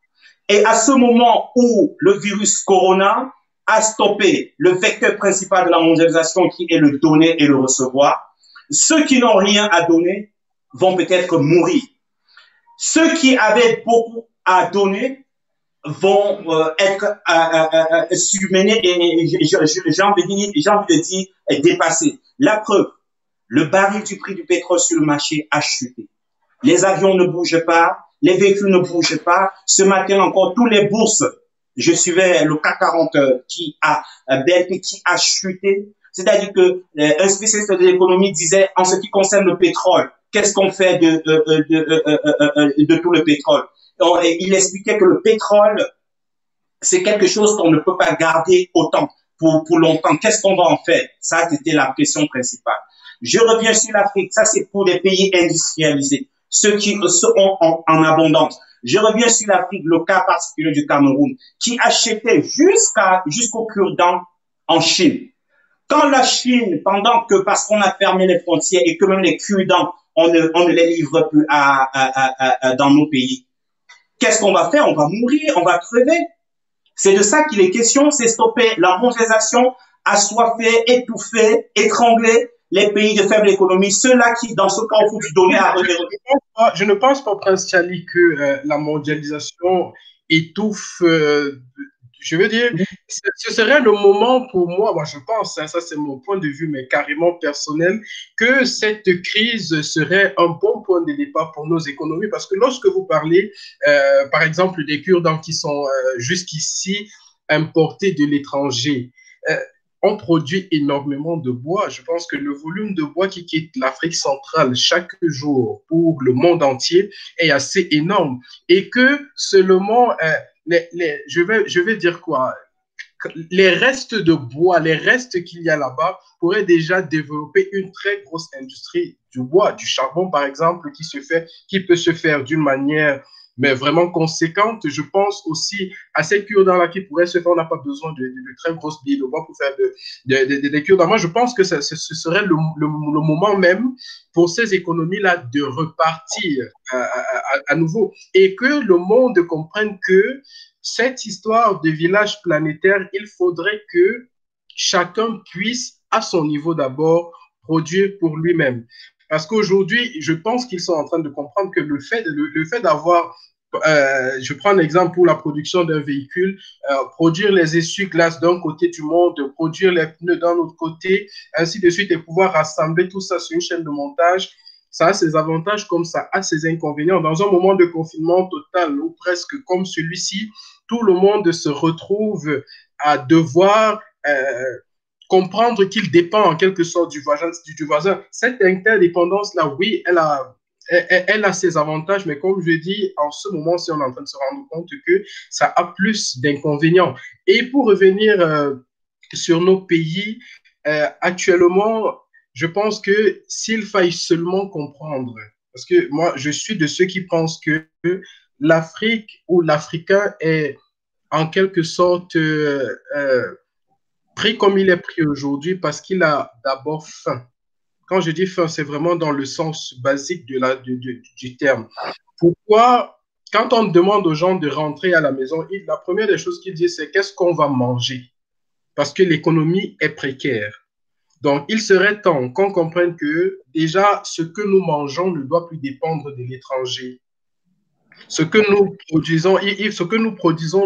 Et à ce moment où le virus corona a stoppé le vecteur principal de la mondialisation qui est le donner et le recevoir, ceux qui n'ont rien à donner vont peut-être mourir. Ceux qui avaient beaucoup à donner vont être submenés et j'ai envie de dire dépassés. La preuve, le baril du prix du pétrole sur le marché a chuté. Les avions ne bougent pas, les véhicules ne bougent pas. Ce matin encore, tous les bourses, je suivais le CAC 40 BNP qui a chuté. C'est-à-dire que un spécialiste de l'économie disait, en ce qui concerne le pétrole, qu'est-ce qu'on fait de tout le pétrole? Il expliquait que le pétrole, c'est quelque chose qu'on ne peut pas garder autant pour longtemps. Qu'est-ce qu'on va en faire? Ça, c'était la question principale. Je reviens sur l'Afrique. Ça, c'est pour les pays industrialisés, ceux qui sont en abondance. Je reviens sur l'Afrique, le cas particulier du Cameroun, qui achetait jusqu'au cure-dent en Chine. Quand la Chine, parce qu'on a fermé les frontières et que même les cure-dents, on ne les livre plus dans nos pays, qu'est-ce qu'on va faire? On va mourir, on va crever. C'est de ça qu'il est question, c'est stopper la mondialisation, assoiffer, étouffer, étrangler les pays de faible économie, ceux-là qui, dans ce cas, au du donner à Je ne pense pas, Prince Charlie, que la mondialisation étouffe. Je veux dire, ce serait le moment pour moi je pense, hein, ça c'est mon point de vue, mais carrément personnel, que cette crise serait un bon point de départ pour nos économies, parce que lorsque vous parlez, par exemple, des cure-dents qui sont jusqu'ici importés de l'étranger, on produit énormément de bois. Je pense que le volume de bois qui quitte l'Afrique centrale chaque jour pour le monde entier est assez énorme, et que seulement je vais dire quoi? Les restes de bois, les restes qu'il y a là-bas pourraient déjà développer une très grosse industrie du bois, du charbon par exemple, qui peut se faire d'une manière mais vraiment conséquente. Je pense aussi à ces cure-dents-là qui pourraient se faire. On n'a pas besoin de très grosses billes de bois pour faire des cure-dents. Moi, je pense que ce serait le moment même pour ces économies-là de repartir à nouveau, et que le monde comprenne que cette histoire de village planétaire, il faudrait que chacun puisse, à son niveau d'abord, produire pour lui-même. Parce qu'aujourd'hui, je pense qu'ils sont en train de comprendre que le fait d'avoir, je prends un exemple pour la production d'un véhicule, produire les essuie-glaces d'un côté du monde, produire les pneus d'un autre côté, ainsi de suite, et pouvoir rassembler tout ça sur une chaîne de montage, ça a ses avantages comme ça a ses inconvénients. Dans un moment de confinement total ou presque comme celui-ci, tout le monde se retrouve à devoir comprendre qu'il dépend en quelque sorte du voisin. Cette interdépendance-là, oui, elle a ses avantages, mais comme je dis, en ce moment, si on est en train de se rendre compte que ça a plus d'inconvénients. Et pour revenir sur nos pays, actuellement, je pense que s'il faille seulement comprendre, parce que moi, je suis de ceux qui pensent que l'Afrique ou l'Africain est en quelque sorte pris comme il est pris aujourd'hui parce qu'il a d'abord faim. Quand je dis faim, c'est vraiment dans le sens basique du terme. Pourquoi, quand on demande aux gens de rentrer à la maison, la première des choses qu'ils disent, c'est qu'est-ce qu'on va manger? Parce que l'économie est précaire. Donc, il serait temps qu'on comprenne que déjà, ce que nous mangeons ne doit plus dépendre de l'étranger. Ce que nous produisons,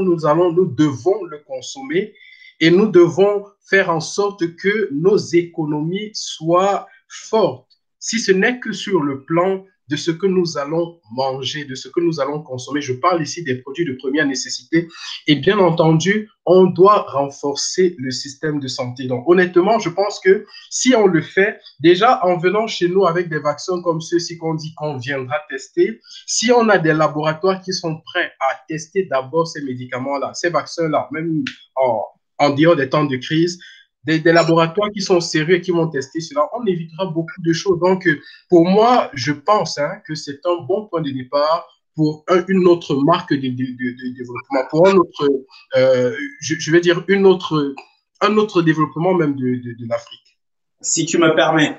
nous devons le consommer, et nous devons faire en sorte que nos économies soient fortes. Si ce n'est que sur le plan de ce que nous allons manger, de ce que nous allons consommer. Je parle ici des produits de première nécessité. Et bien entendu, on doit renforcer le système de santé. Donc, honnêtement, je pense que si on le fait, déjà en venant chez nous avec des vaccins comme ceux-ci qu'on dit qu'on viendra tester, si on a des laboratoires qui sont prêts à tester d'abord ces médicaments-là, ces vaccins-là, même en dehors des temps de crise, des laboratoires qui sont sérieux et qui vont tester cela, on évitera beaucoup de choses. Donc, pour moi, je pense que c'est un bon point de départ pour une autre marque de développement, pour un autre, je vais dire, un autre développement même de l'Afrique. Si tu me permets,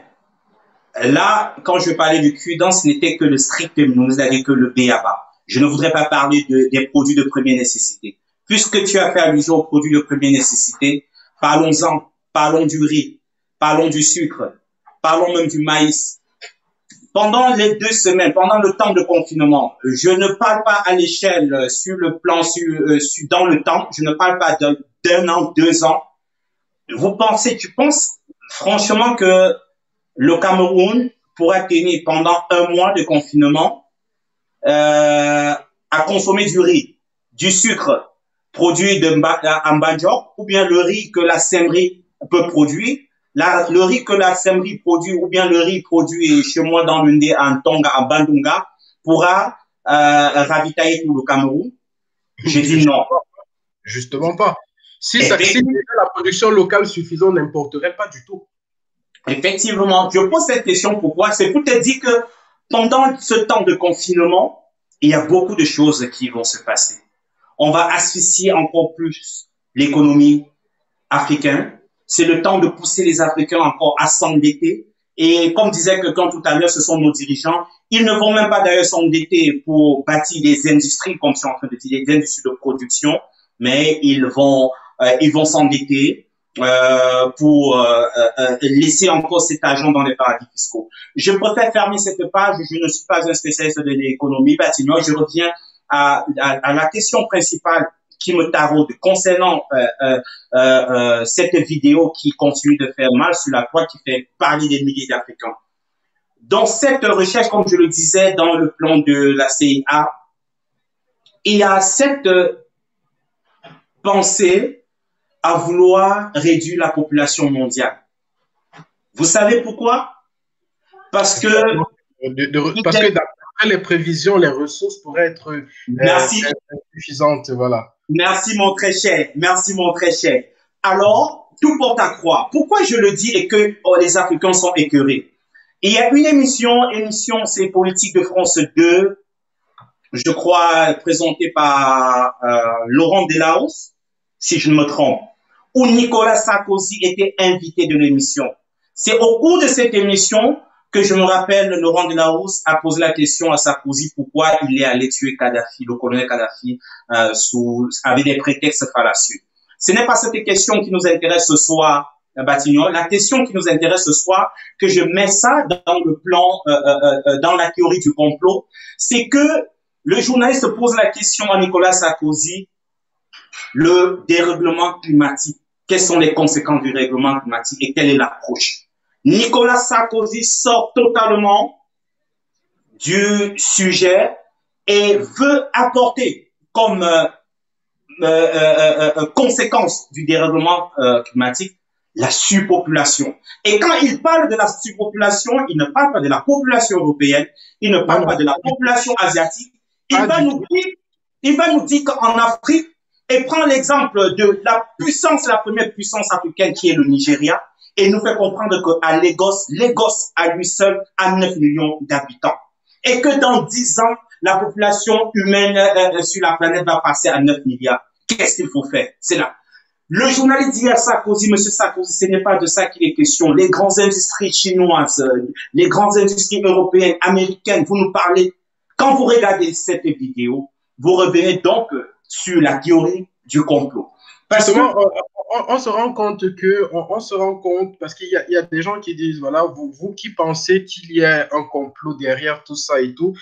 là, quand je parlais du Cudan, ce n'était que le strict minimum, c'est-à-dire que le B.A.B.A. Je ne voudrais pas parler des produits de première nécessité. Puisque tu as fait allusion aux produits de première nécessité, parlons-en. Parlons du riz, parlons du sucre, parlons même du maïs. Pendant les 2 semaines, pendant le temps de confinement, je ne parle pas à l'échelle sur le plan dans le temps, je ne parle pas d'un an, 2 ans. Tu penses franchement que le Cameroun pourra tenir pendant 1 mois de confinement à consommer du riz, du sucre produit de Mbadjok, ou bien le riz que la Semri peut produire, le riz que la Semri produit, ou bien le riz produit chez moi dans le Ndé, en Tonga, à Bandunga, pourra ravitailler tout le Cameroun? J'ai dit non. Justement pas. Si la production locale suffisante, on n'importerait pas du tout. Effectivement, je pose cette question pourquoi? C'est pour te dire que pendant ce temps de confinement, il y a beaucoup de choses qui vont se passer. On va asphyxier encore plus l'économie africaine. C'est le temps de pousser les Africains encore à s'endetter. Et comme disait quelqu'un tout à l'heure, ce sont nos dirigeants. Ils ne vont même pas d'ailleurs s'endetter pour bâtir des industries, comme je suis en train de dire, des industries de production, mais ils vont s'endetter pour laisser encore cet argent dans les paradis fiscaux. Je préfère fermer cette page. Je ne suis pas un spécialiste de l'économie, sinon je reviens à la question principale qui me taraude concernant cette vidéo qui continue de faire mal sur la toile, qui fait parler des milliers d'Africains. Dans cette recherche, comme je le disais, dans le plan de la CIA, il y a cette pensée à vouloir réduire la population mondiale. Vous savez pourquoi? Parce que d'après les prévisions, les ressources pourraient être insuffisantes. Voilà. Merci mon très cher. Merci mon très cher. Alors, tout porte à croire. Pourquoi je le dis et que les Africains sont écœurés? Il y a une émission, c'est Politique de France 2, je crois présentée par Laurent Delahousse, si je ne me trompe, où Nicolas Sarkozy était invité de l'émission. C'est au cours de cette émission que je me rappelle, Laurent Delahousse a posé la question à Sarkozy pourquoi il est allé tuer Kadhafi, le colonel Kadhafi, avec des prétextes fallacieux. Ce n'est pas cette question qui nous intéresse ce soir, Batignolles. La question qui nous intéresse ce soir, que je mets ça dans le plan, dans la théorie du complot, c'est que le journaliste pose la question à Nicolas Sarkozy, le dérèglement climatique. Quelles sont les conséquences du dérèglement climatique et quelle est l'approche? Nicolas Sarkozy sort totalement du sujet et veut apporter comme conséquence du dérèglement climatique la surpopulation. Et quand il parle de la surpopulation, il ne parle pas de la population européenne, il ne parle pas de la population asiatique. Il va nous dire qu'en Afrique, et prend l'exemple de la puissance, la première puissance africaine qui est le Nigeria, et nous fait comprendre qu'à Lagos à lui seul a 9 millions d'habitants. Et que dans 10 ans, la population humaine sur la planète va passer à 9 milliards. Qu'est-ce qu'il faut faire? C'est là. Le journaliste dit à Sarkozy, monsieur Sarkozy, ce n'est pas de ça qu'il est question. Les grandes industries chinoises, les grandes industries européennes, américaines, vous nous parlez. Quand vous regardez cette vidéo, vous revenez donc sur la théorie du complot. Parce que on se rend compte parce qu'il y a des gens qui disent, voilà, vous qui pensez qu'il y a un complot derrière tout ça et tout,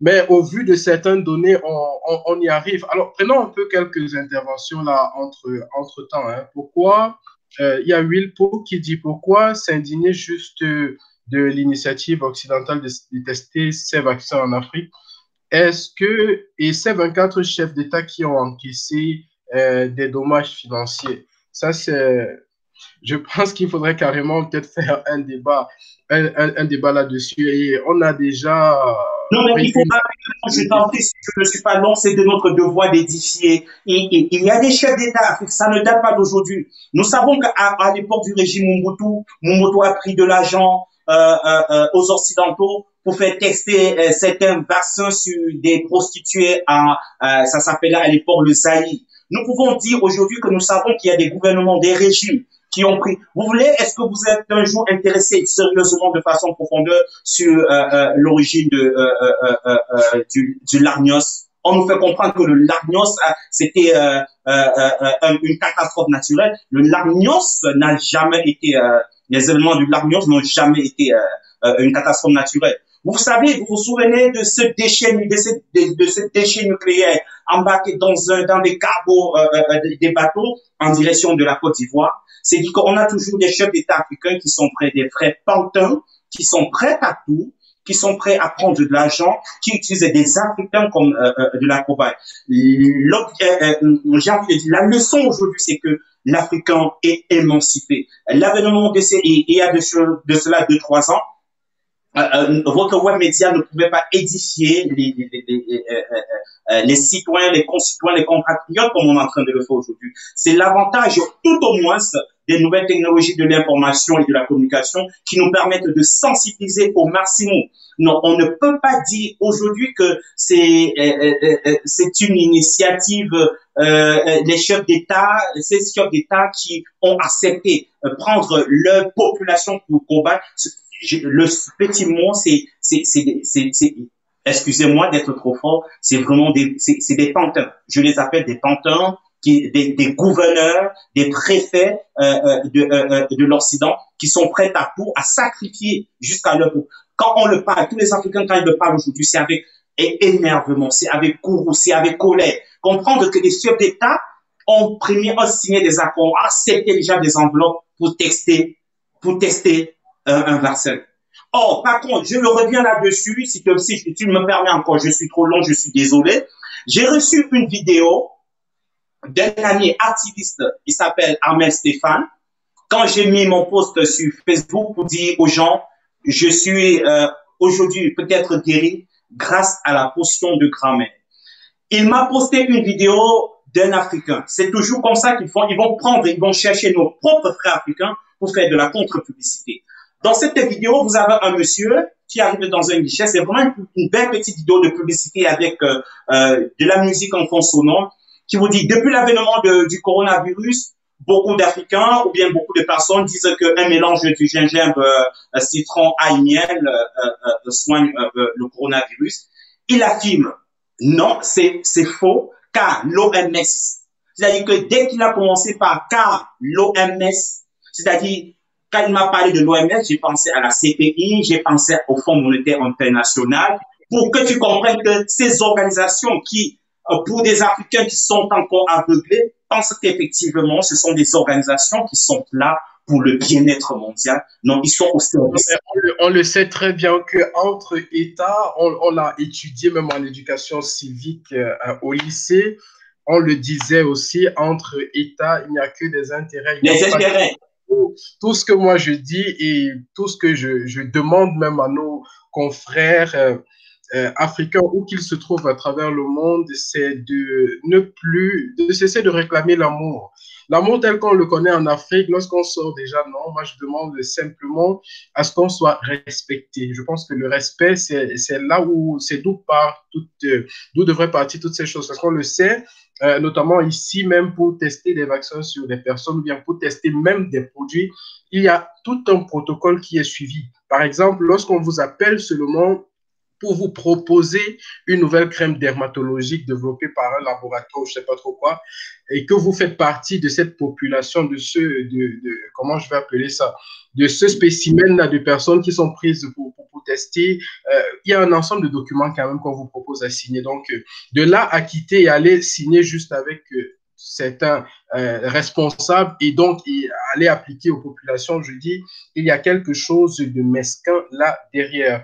mais au vu de certaines données, on y arrive. Alors, prenons un peu quelques interventions là entre temps. Pourquoi il y a Wilpo qui dit pourquoi s'indigner juste de l'initiative occidentale de tester ces vaccins en Afrique. Est-ce que, et ces 24 chefs d'État qui ont encaissé des dommages financiers, ça c'est, je pense qu'il faudrait carrément peut-être faire un débat, un débat là-dessus. Et on a déjà Non, mais il pris faut rapidement, je t'en prie, si je ne suis pas long, c'est de notre devoir d'édifier. Il y a des chefs d'État, ça ne date pas d'aujourd'hui. Nous savons qu'à l'époque du régime Mobutu a pris de l'argent aux Occidentaux pour faire tester certains vaccins sur des prostituées, ça s'appelait à l'époque le Zaïre. Nous pouvons dire aujourd'hui que nous savons qu'il y a des gouvernements, des régimes qui ont pris. Vous voulez, est-ce que vous êtes un jour intéressé sérieusement de façon profondeur sur l'origine du Largnos? On nous fait comprendre que le Largnos, c'était une catastrophe naturelle. Le Largnos n'a jamais été, les événements du Largnos n'ont jamais été une catastrophe naturelle. Vous savez, vous vous souvenez de ce déchet nucléaire embarqué dans des cargos, des bateaux en direction de la Côte d'Ivoire? C'est dit qu'on a toujours des chefs d'État africains qui sont prêts, des vrais pantins, qui sont prêts à tout, qui sont prêts à prendre de l'argent, qui utilisent des Africains comme de la cobaye. J'ai envie de dire, la leçon aujourd'hui, c'est que l'Africain est émancipé. L'avènement de ces, il y a de cela 2-3 ans, votre web média ne pouvait pas édifier les citoyens, les concitoyens, les compatriotes comme on est en train de le faire aujourd'hui. C'est l'avantage, tout au moins, des nouvelles technologies de l'information et de la communication qui nous permettent de sensibiliser au maximum. Non, on ne peut pas dire aujourd'hui que c'est une initiative les chefs d'État, ces chefs d'État qui ont accepté prendre leur population pour combattre. Le petit mot, excusez-moi d'être trop fort, c'est vraiment c'est des pantins. Je les appelle des pantins, des gouverneurs, des préfets de l'Occident qui sont prêts à tout, à sacrifier jusqu'à leur peau. Quand on le parle, tous les Africains, quand ils le parlent aujourd'hui, c'est avec énervement, c'est avec courroux, c'est avec colère. Comprendre que les chefs d'État ont signé des accords, ont accepté déjà des enveloppes pour tester un vaccin. Or, par contre, je reviens là-dessus, si tu me permets encore, je suis trop long, je suis désolé. J'ai reçu une vidéo d'un ami activiste, il s'appelle Ahmed Stéphane. Quand j'ai mis mon post sur Facebook pour dire aux gens, je suis aujourd'hui peut-être guéri grâce à la potion de grand-mère. Il m'a posté une vidéo d'un Africain. C'est toujours comme ça qu'ils font. Ils vont chercher nos propres frères africains pour faire de la contre-publicité. Dans cette vidéo, vous avez un monsieur qui arrive dans un guichet. C'est vraiment une belle petite vidéo de publicité avec de la musique en fond sonore qui vous dit, depuis l'avènement du coronavirus, beaucoup d'Africains ou bien beaucoup de personnes disent qu'un mélange du gingembre, citron, ail, miel soigne le coronavirus. Il affirme, non, c'est faux, car l'OMS, c'est-à-dire que dès qu'il a commencé par car l'OMS, c'est-à-dire quand il m'a parlé de l'OMS, j'ai pensé à la CPI, j'ai pensé au Fonds monétaire international, pour que tu comprennes que ces organisations qui, pour des Africains qui sont encore aveuglés, pensent qu'effectivement, ce sont des organisations qui sont là pour le bien-être mondial. Non, ils sont au service. On le sait très bien qu'entre États, on l'a étudié même en éducation civique au lycée, on le disait aussi, entre États, il n'y a que des intérêts. Les intérêts. Tout ce que moi je dis et tout ce que je demande même à nos confrères africains où qu'ils se trouvent à travers le monde, c'est de cesser de réclamer l'amour. L'amour tel qu'on le connaît en Afrique, lorsqu'on sort déjà, non, moi je demande simplement à ce qu'on soit respecté. Je pense que le respect, c'est là où, c'est d'où devraient partir toutes ces choses. Parce qu'on le sait, notamment ici même pour tester des vaccins sur des personnes ou bien pour tester même des produits, il y a tout un protocole qui est suivi. Par exemple, lorsqu'on vous appelle seulement pour vous proposer une nouvelle crème dermatologique développée par un laboratoire, je ne sais pas trop quoi, et que vous faites partie de cette population, comment je vais appeler ça, de ce spécimen-là de personnes qui sont prises pour tester, il y a un ensemble de documents quand même qu'on vous propose à signer. Donc, de là à quitter et aller signer juste avec certains responsable et donc aller appliquer aux populations, je dis, il y a quelque chose de mesquin là derrière.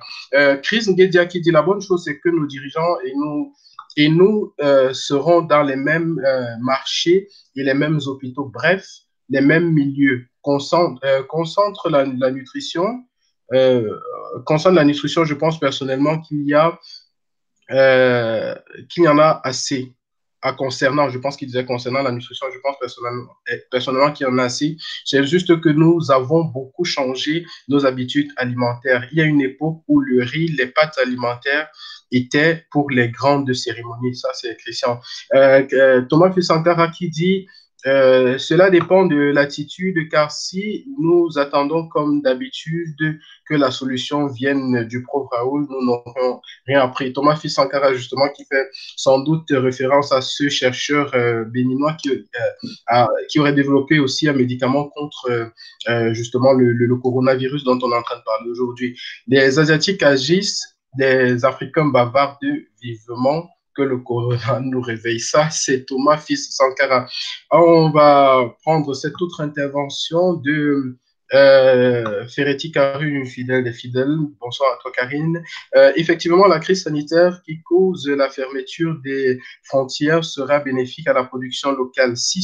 Chris Nguedia qui dit la bonne chose, c'est que nos dirigeants et nous serons dans les mêmes marchés et les mêmes hôpitaux, bref, les mêmes milieux. Concentre la nutrition. Concernant la nutrition, je pense personnellement qu'il y en a assez. Je pense qu'il disait concernant la nutrition, je pense personnellement qu'il y en a assez. C'est juste que nous avons beaucoup changé nos habitudes alimentaires. Il y a une époque où le riz, les pâtes alimentaires étaient pour les grandes cérémonies. Ça, c'est Christian. Thomas Fusankara qui dit cela dépend de l'attitude, car si nous attendons comme d'habitude que la solution vienne du prof Raoul, nous n'aurons rien appris. Thomas Fusankara, justement, qui fait sans doute référence à ce chercheur béninois qui aurait développé aussi un médicament contre justement le coronavirus dont on est en train de parler aujourd'hui. Les Asiatiques agissent, les Africains bavardent vivement que le corona nous réveille. Ça, c'est Thomas Fusankara. On va prendre cette autre intervention de Ferretti Karine, une fidèle des fidèles. Bonsoir à toi, Karine. Effectivement, la crise sanitaire qui cause la fermeture des frontières sera bénéfique à la production locale si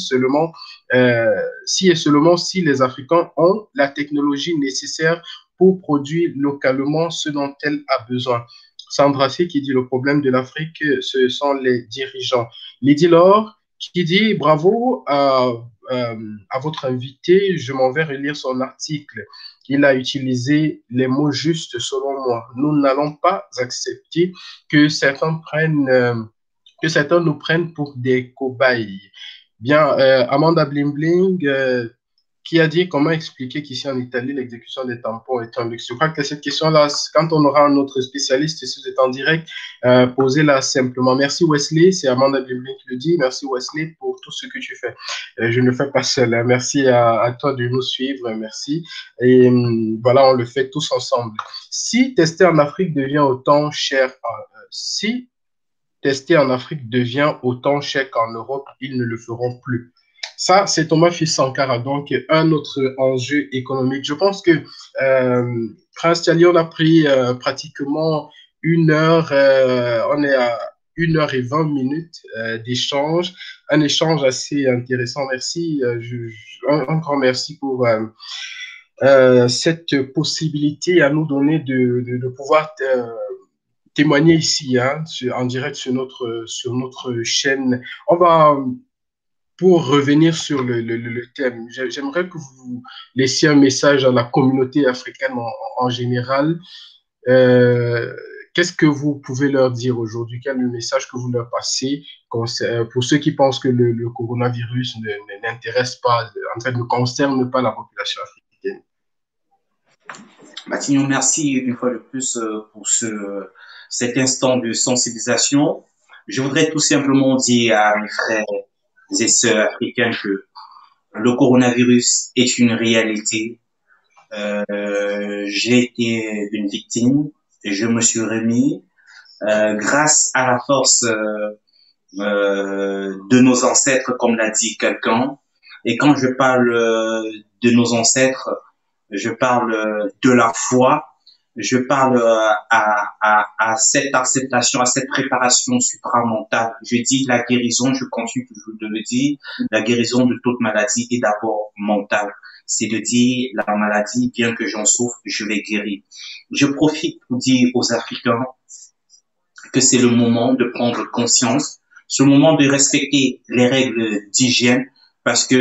et seulement si les Africains ont la technologie nécessaire pour produire localement ce dont elle a besoin. Sandra C. qui dit le problème de l'Afrique, ce sont les dirigeants. Lydie Laure qui dit bravo à votre invité, je m'en vais relire son article. Il a utilisé les mots justes selon moi. Nous n'allons pas accepter que certains nous prennent pour des cobayes. Bien, Amanda Bling Bling, qui a dit comment expliquer qu'ici en Italie, l'exécution des tampons est un luxe. Je crois que cette question-là, quand on aura un autre spécialiste, si vous êtes en direct, posez-la simplement. Merci Wesley, c'est Amanda Bliblin qui le dit. Merci Wesley pour tout ce que tu fais. Je ne le fais pas seul. Hein. Merci à toi de nous suivre. Merci. Et voilà, on le fait tous ensemble. Si tester en Afrique devient autant cher, si tester en Afrique devient autant cher qu'en Europe, ils ne le feront plus. Ça, c'est Thomas Fusankara, donc un autre enjeu économique. Je pense que Prince Tchali, on a pris pratiquement 1 heure, on est à 1 h et 20 d'échange, un échange assez intéressant. Merci, un grand merci pour cette possibilité à nous donner de pouvoir témoigner ici, hein, en direct sur notre chaîne. On va... Pour revenir sur le thème, j'aimerais que vous laissiez un message à la communauté africaine en général. Qu'est-ce que vous pouvez leur dire aujourd'hui? Quel est le message que vous leur passez pour ceux qui pensent que le coronavirus n'intéresse pas, en fait, ne concerne pas la population africaine? Matignon, merci une fois de plus pour cet instant de sensibilisation. Je voudrais tout simplement dire à mes frères et sœurs africains que le coronavirus est une réalité. J'ai été une victime et je me suis remis grâce à la force de nos ancêtres, comme l'a dit quelqu'un. Et quand je parle de nos ancêtres, je parle de la foi, je parle à cette acceptation, à cette préparation supramentale. Je dis la guérison, je continue toujours de le dire, la guérison de toute maladie est d'abord mentale. C'est de dire la maladie, bien que j'en souffre, je l'ai guérie. Je profite pour dire aux Africains que c'est le moment de prendre conscience, c'est le moment de respecter les règles d'hygiène, parce que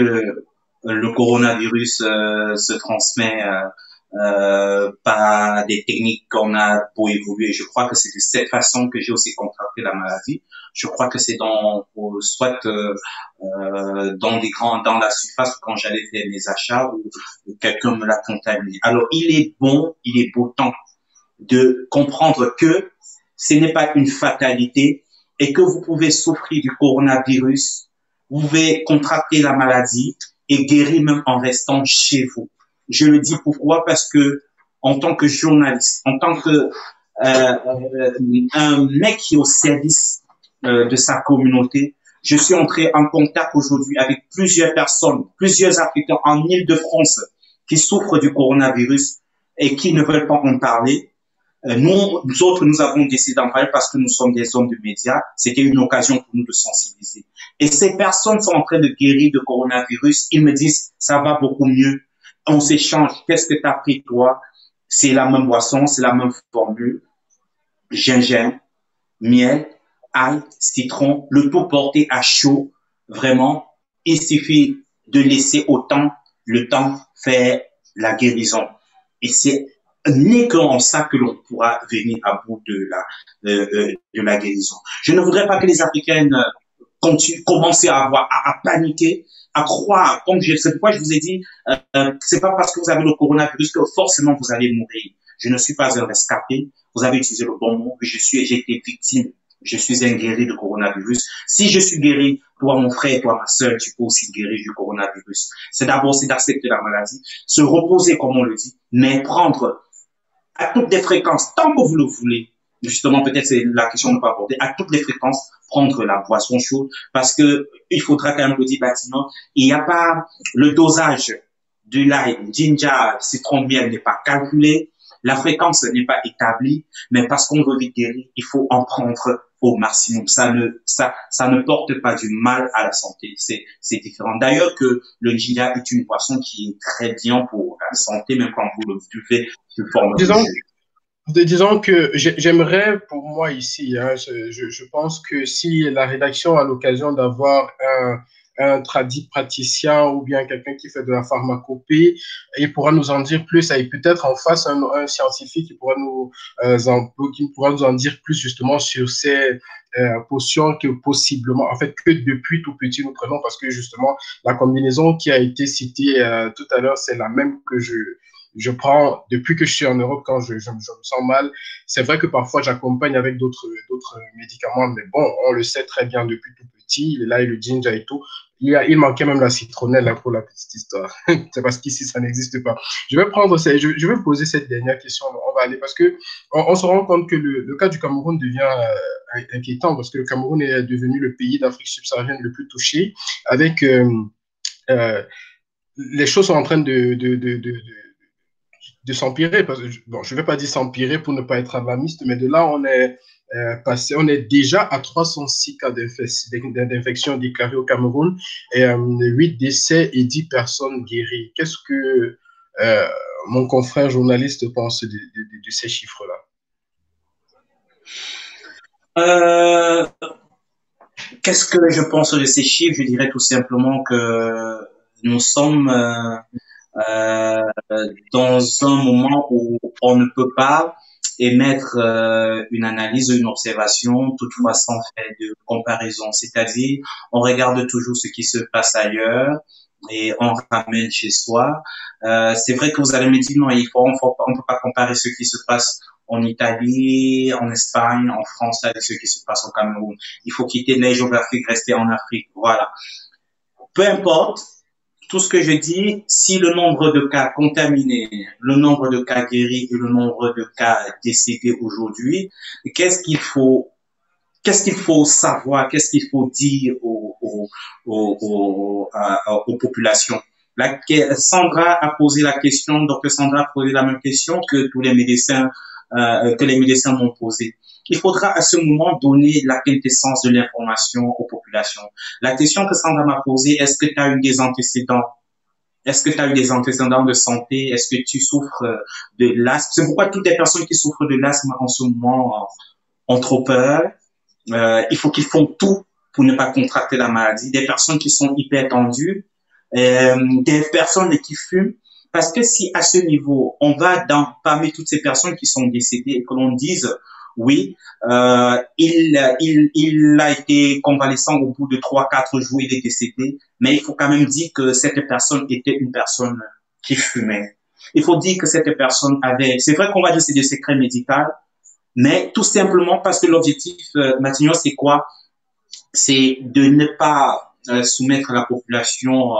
le coronavirus se transmet par des techniques qu'on a pour évoluer. Je crois que c'est de cette façon que j'ai aussi contracté la maladie. Je crois que c'est soit dans la surface quand j'allais faire mes achats ou quelqu'un me l'a contaminé. Alors il est beau temps de comprendre que ce n'est pas une fatalité et que vous pouvez souffrir du coronavirus, vous pouvez contracter la maladie et guérir même en restant chez vous. Je le dis pourquoi? Parce que en tant que journaliste, en tant que un mec qui est au service de sa communauté, Je suis entré en contact aujourd'hui avec plusieurs personnes, plusieurs Africains en Île-de-France qui souffrent du coronavirus et qui ne veulent pas en parler. Nous autres, nous avons décidé d'en parler parce que nous sommes des hommes de médias. C'était une occasion pour nous de sensibiliser. Et ces personnes sont en train de guérir de coronavirus. Ils me disent, ça va beaucoup mieux. On s'échange. Qu'est-ce que tu as pris, toi? C'est la même boisson, c'est la même formule. Gingembre, miel, ail, citron, le tout porté à chaud. Vraiment, il suffit de laisser le temps faire la guérison. Et c'est n'est qu'en ça que l'on pourra venir à bout de la guérison. Je ne voudrais pas que les Africaines commencent à paniquer, à croire, c'est pourquoi je vous ai dit, c'est pas parce que vous avez le coronavirus que forcément vous allez mourir. Je ne suis pas un rescapé. Vous avez utilisé le bon mot. J'ai été victime. Je suis un guéri de coronavirus. Si je suis guéri, toi, mon frère, toi, ma sœur, tu peux aussi guérir du coronavirus. C'est d'abord, c'est d'accepter la maladie, se reposer, comme on le dit, mais prendre à toutes les fréquences, tant que vous le voulez. Justement, peut-être c'est la question de pas aborder, à toutes les fréquences, prendre la boisson chaude, parce que il faudra quand même le dire, bâtiment, il n'y a pas le dosage du lime, ginger, citron, miel n'est pas calculé, la fréquence n'est pas établie, mais parce qu'on veut vite guérir, il faut en prendre au maximum. Ça ne porte pas du mal à la santé. C'est différent. D'ailleurs que le ginger est une boisson qui est très bien pour la santé, même quand vous le buvez sous forme de Disons, jus. disons que j'aimerais pour moi ici, hein, je pense que si la rédaction a l'occasion d'avoir un tradit praticien ou bien quelqu'un qui fait de la pharmacopée, il pourra nous en dire plus et peut-être en face un scientifique qui pourra nous en dire plus justement sur ces potions que possiblement, en fait, que depuis tout petit nous prenons parce que justement la combinaison qui a été citée tout à l'heure, c'est la même que je prends depuis que je suis en Europe quand je me sens mal. C'est vrai que parfois j'accompagne avec d'autres médicaments, mais bon, on le sait très bien depuis tout petit. Là, et le ginger et tout. Il manquait même la citronnelle là, pour la petite histoire. C'est parce qu'ici, ça n'existe pas. Je vais poser cette dernière question. On va aller parce que on se rend compte que le cas du Cameroun devient inquiétant parce que le Cameroun est devenu le pays d'Afrique subsaharienne le plus touché avec euh, les choses sont en train de s'empirer. Bon, je ne vais pas dire s'empirer pour ne pas être alarmiste, mais de là, on est déjà à 306 cas d'infection déclarés au Cameroun et 8 décès et 10 personnes guéries. Qu'est-ce que euh, mon confrère journaliste pense de ces chiffres-là? Euh, Qu'est-ce que je pense de ces chiffres? Je dirais tout simplement que nous sommes euh, dans un moment où on ne peut pas émettre une analyse ou une observation toutefois sans faire de comparaison. C'est-à-dire, on regarde toujours ce qui se passe ailleurs et on ramène chez soi. C'est vrai que vous allez me dire non, on peut pas comparer ce qui se passe en Italie, en Espagne, en France avec ce qui se passe au Cameroun. Il faut quitter les géographiques, rester en Afrique. Voilà. Peu importe, tout ce que je dis, si le nombre de cas contaminés, le nombre de cas guéris et le nombre de cas décédés aujourd'hui, qu'est-ce qu'il faut savoir, qu'est-ce qu'il faut dire aux populations? Sandra a posé la question, docteur Sandra a posé la même question que les médecins m'ont posé. Il faudra à ce moment donner la quintessence de l'information aux populations. La question que Sandra m'a posée, est-ce que tu as eu des antécédents? Est-ce que tu as eu des antécédents de santé? Est-ce que tu souffres de l'asthme? C'est pourquoi toutes les personnes qui souffrent de l'asthme en ce moment ont trop peur. Il faut qu'ils font tout pour ne pas contracter la maladie. Des personnes qui sont hyper tendues, des personnes qui fument. Parce que si à ce niveau, on va parmi toutes ces personnes qui sont décédées et que l'on dise, oui, il a été convalescent au bout de 3, 4 jours, il est décédé, mais il faut quand même dire que cette personne était une personne qui fumait. Il faut dire que cette personne c'est vrai qu'on va dire que c'est des secrets médicaux, mais tout simplement parce que l'objectif, Matignon, c'est quoi? C'est de ne pas soumettre la population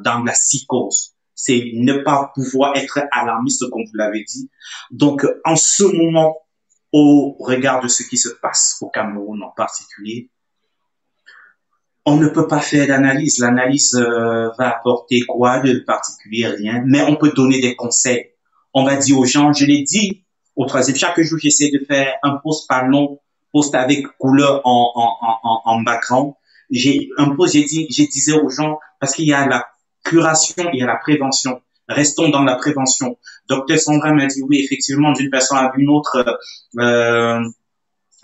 dans la psychose. C'est ne pas pouvoir être alarmiste, comme vous l'avez dit. Donc, en ce moment, au regard de ce qui se passe au Cameroun en particulier, On ne peut pas faire d'analyse. L'analyse va apporter quoi de particulier? Rien. Mais on peut donner des conseils. On va dire aux gens, je l'ai dit au troisième, chaque jour, j'essaie de faire un post pas long, post avec couleur en background. J'ai un post, je disais aux gens, parce qu'il y a la curation, il y a la prévention. Restons dans la prévention. Docteur Sandra m'a dit oui, effectivement, d'une personne à une autre, euh,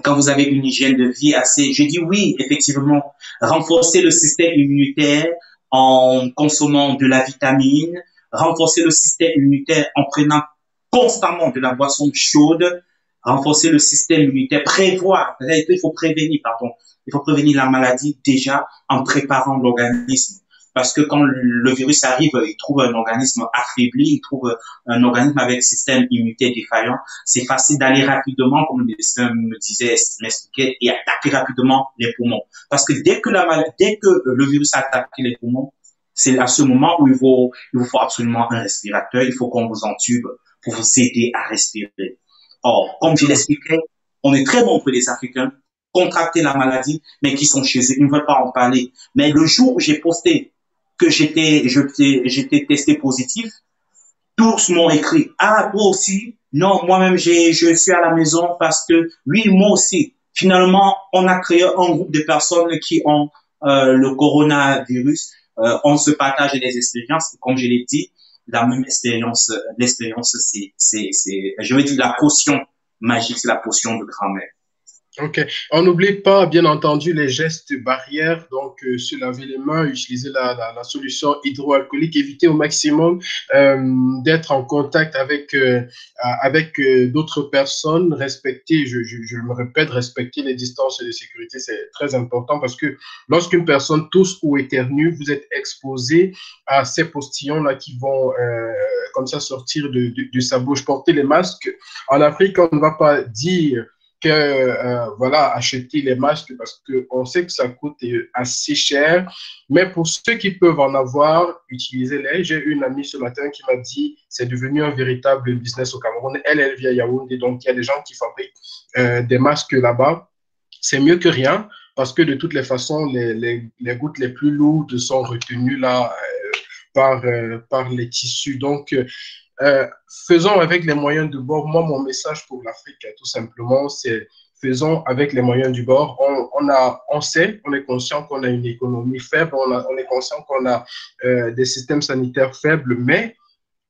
quand vous avez une hygiène de vie assez, je dis oui, effectivement, renforcer le système immunitaire en consommant de la vitamine, renforcer le système immunitaire en prenant constamment de la boisson chaude, renforcer le système immunitaire, prévoir, il faut prévenir, pardon, il faut prévenir la maladie déjà en préparant l'organisme. Parce que quand le virus arrive, il trouve un organisme affaibli, il trouve un organisme avec un système immunitaire défaillant. C'est facile d'aller rapidement, comme le médecin me disait, m'expliquait, et attaquer rapidement les poumons. Parce que dès que le virus attaque les poumons, c'est à ce moment où il vous faut absolument un respirateur, il faut qu'on vous entube pour vous aider à respirer. Or, comme je l'expliquais, on est très nombreux les Africains contracter la maladie, mais qui sont chez eux, ils ne veulent pas en parler. Mais le jour où j'ai posté que j'étais testé positif, tous m'ont écrit, ah, toi aussi? Non, moi-même, je suis à la maison parce que, oui, moi aussi. Finalement, on a créé un groupe de personnes qui ont le coronavirus. On se partage des expériences. Comme je l'ai dit, la même expérience, l'expérience, je veux dire, la potion magique, c'est la potion de grand-mère. Ok. On n'oublie pas, bien entendu, les gestes barrières. Donc, se laver les mains, utiliser la solution hydroalcoolique, éviter au maximum d'être en contact avec d'autres personnes, respecter, je me répète, respecter les distances de sécurité, c'est très important parce que lorsqu'une personne tousse ou éternue, vous êtes exposé à ces postillons-là qui vont comme ça sortir de sa bouche. Porter les masques. En Afrique, on ne va pas dire que voilà, acheter les masques parce qu'on sait que ça coûte assez cher. Mais pour ceux qui peuvent en avoir, utilisez-les. J'ai une amie ce matin qui m'a dit c'est devenu un véritable business au Cameroun. Elle vit à Yaoundé, donc il y a des gens qui fabriquent des masques là-bas. C'est mieux que rien parce que de toutes les façons, les gouttes les plus lourdes sont retenues là par les tissus. Donc, euh, faisons avec les moyens du bord. Moi, mon message pour l'Afrique, tout simplement, c'est faisons avec les moyens du bord. On sait, on est conscient qu'on a une économie faible, on est conscient qu'on a des systèmes sanitaires faibles, mais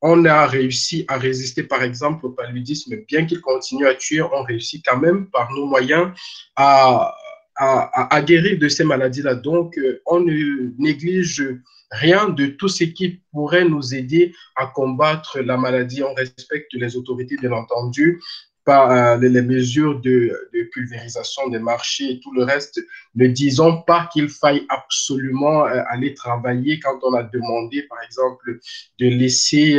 on a réussi à résister, par exemple, au paludisme, bien qu'il continue à tuer, on réussit quand même par nos moyens à, à guérir de ces maladies-là. Donc, on ne néglige rien de tout ce qui pourrait nous aider à combattre la maladie. On respecte les autorités, bien entendu, par les mesures de pulvérisation des marchés et tout le reste. Ne disons pas qu'il faille absolument aller travailler quand on a demandé, par exemple, de laisser,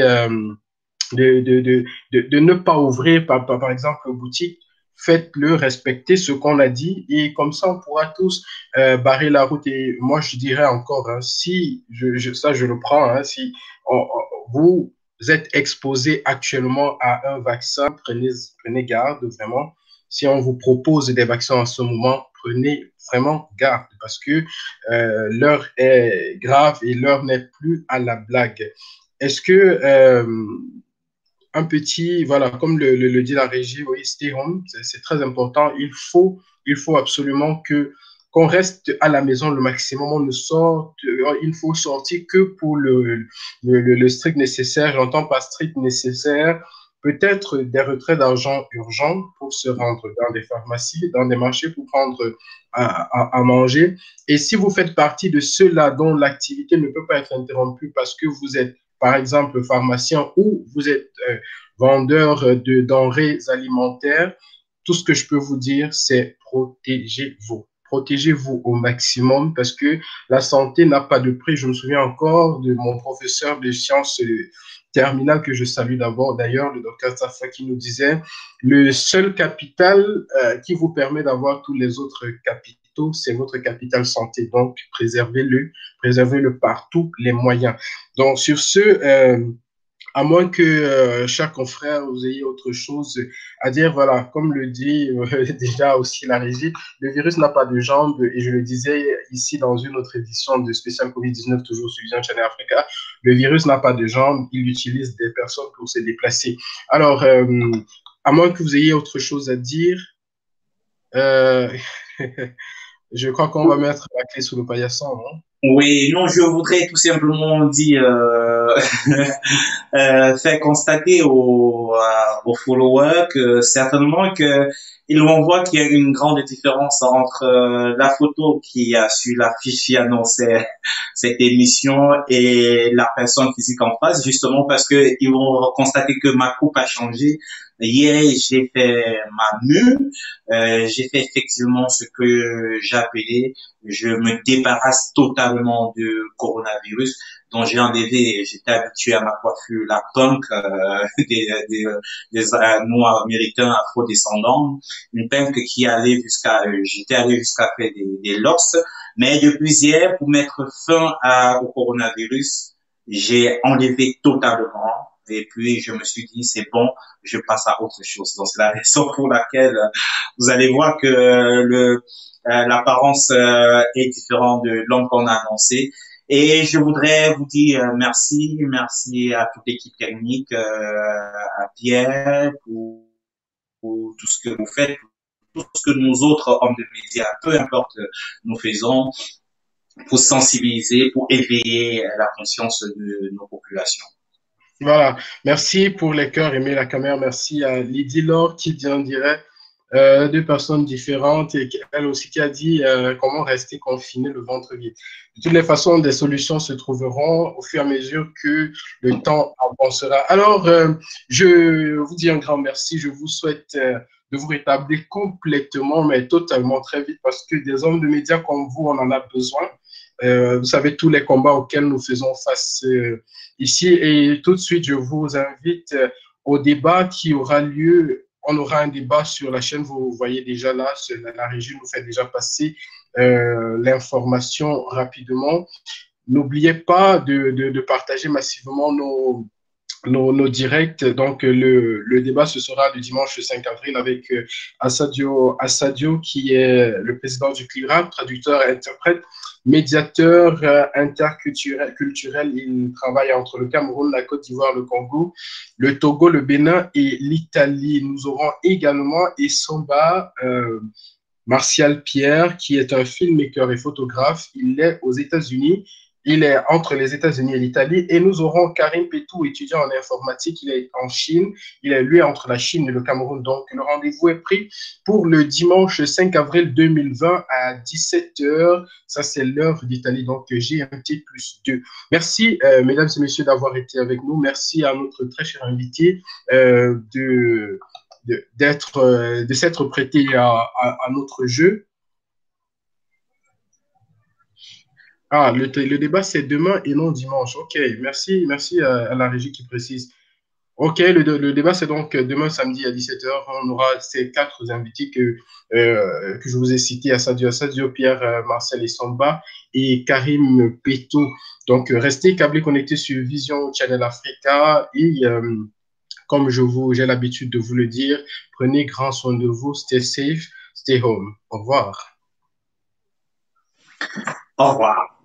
de ne pas ouvrir, par exemple, boutique. Faites-le, respectez ce qu'on a dit et comme ça, on pourra tous barrer la route. Et moi, je dirais encore, hein, si, ça, je le prends, hein, si vous êtes exposé actuellement à un vaccin, prenez garde, vraiment. Si on vous propose des vaccins en ce moment, prenez vraiment garde parce que l'heure est grave et l'heure n'est plus à la blague. Est-ce que un petit, voilà, comme le dit la régie, oui, stay home, c'est très important. Il faut absolument que qu'on reste à la maison le maximum. On ne sort, il faut sortir que pour le strict nécessaire. J'entends pas strict nécessaire. Peut-être des retraits d'argent urgents pour se rendre dans des pharmacies, dans des marchés pour prendre à manger. Et si vous faites partie de ceux-là dont l'activité ne peut pas être interrompue parce que vous êtes par exemple pharmacien ou vous êtes vendeur de denrées alimentaires, tout ce que je peux vous dire, c'est protégez-vous. Protégez-vous au maximum parce que la santé n'a pas de prix. Je me souviens encore de mon professeur de sciences terminales que je salue d'abord, d'ailleurs, le docteur Safa qui nous disait le seul capital qui vous permet d'avoir tous les autres capitaux, c'est votre capital santé. Donc, préservez-le par tous les moyens. Donc, sur ce, à moins que chaque confrère vous ayez autre chose à dire. Voilà, comme le dit déjà aussi la régie, le virus n'a pas de jambes et je le disais ici dans une autre édition de spécial Covid-19, toujours sur Vision Channel Africa, le virus n'a pas de jambes, il utilise des personnes pour se déplacer. Alors, à moins que vous ayez autre chose à dire, euh, je crois qu'on va mettre la clé sous le paillasson, non? Oui, non, je voudrais tout simplement dire, faire constater aux followers que certainement que ils vont voir qu'il y a une grande différence entre la photo qui a sur l'affiche qui annonçait cette émission et la personne physique en face, justement parce que ils vont constater que ma coupe a changé. Hier, j'ai fait ma mue, j'ai fait effectivement ce que j'appelais, je me débarrasse totalement du coronavirus dont j'ai enlevé, j'étais habitué à ma coiffure, la punk des Noirs américains afro-descendants, une punk qui allait jusqu'à, j'étais allé jusqu'à faire des locks, mais depuis hier, pour mettre fin au coronavirus, j'ai enlevé totalement. Et puis, je me suis dit, c'est bon, je passe à autre chose. Donc, c'est la raison pour laquelle vous allez voir que l'apparence est différente de l'homme qu'on a annoncé. Et je voudrais vous dire merci, merci à toute l'équipe technique, à Pierre pour tout ce que vous faites, tout ce que nous autres hommes de médias, peu importe, nous faisons pour sensibiliser, pour éveiller la conscience de nos populations. Voilà. Merci pour les cœurs, Aimé la caméra. Merci à Lydie Laure qui dit en direct deux personnes différentes et elle aussi qui a dit comment rester confiné le ventre vide. De toutes les façons, des solutions se trouveront au fur et à mesure que le temps avancera. Alors, je vous dis un grand merci. Je vous souhaite de vous rétablir complètement, mais totalement très vite parce que des hommes de médias comme vous, on en a besoin. Vous savez tous les combats auxquels nous faisons face ici. Et tout de suite, je vous invite au débat qui aura lieu. On aura un débat sur la chaîne, vous voyez déjà là, la régie nous fait déjà passer l'information rapidement. N'oubliez pas de partager massivement nos directs. Donc, le débat, ce sera le dimanche 5 avril avec Assadio, qui est le président du CLIRAP, traducteur et interprète, médiateur interculturel. Il travaille entre le Cameroun, la Côte d'Ivoire, le Congo, le Togo, le Bénin et l'Italie. Nous aurons également Essomba Martial Pierre, qui est un filmmaker et photographe. Il est aux États-Unis. Il est entre les États-Unis et l'Italie. Et nous aurons Karim Petou, étudiant en informatique. Il est en Chine. Il est, lui, entre la Chine et le Cameroun. Donc, le rendez-vous est pris pour le dimanche 5 avril 2020 à 17h. Ça, c'est l'heure d'Italie. Donc, GMT plus 2. Merci, mesdames et messieurs, d'avoir été avec nous. Merci à notre très cher invité de s'être prêté à notre jeu. Ah, le débat, c'est demain et non dimanche. OK, merci à la régie qui précise. OK, le débat, c'est donc demain samedi à 17h. On aura ces quatre invités que je vous ai cités, Assadio, Pierre, Marcel et Samba et Karim Peto. Donc, restez câblés connectés sur Vision Channel Africa et comme j'ai l'habitude de vous le dire, prenez grand soin de vous, stay safe, stay home. Au revoir. Au revoir.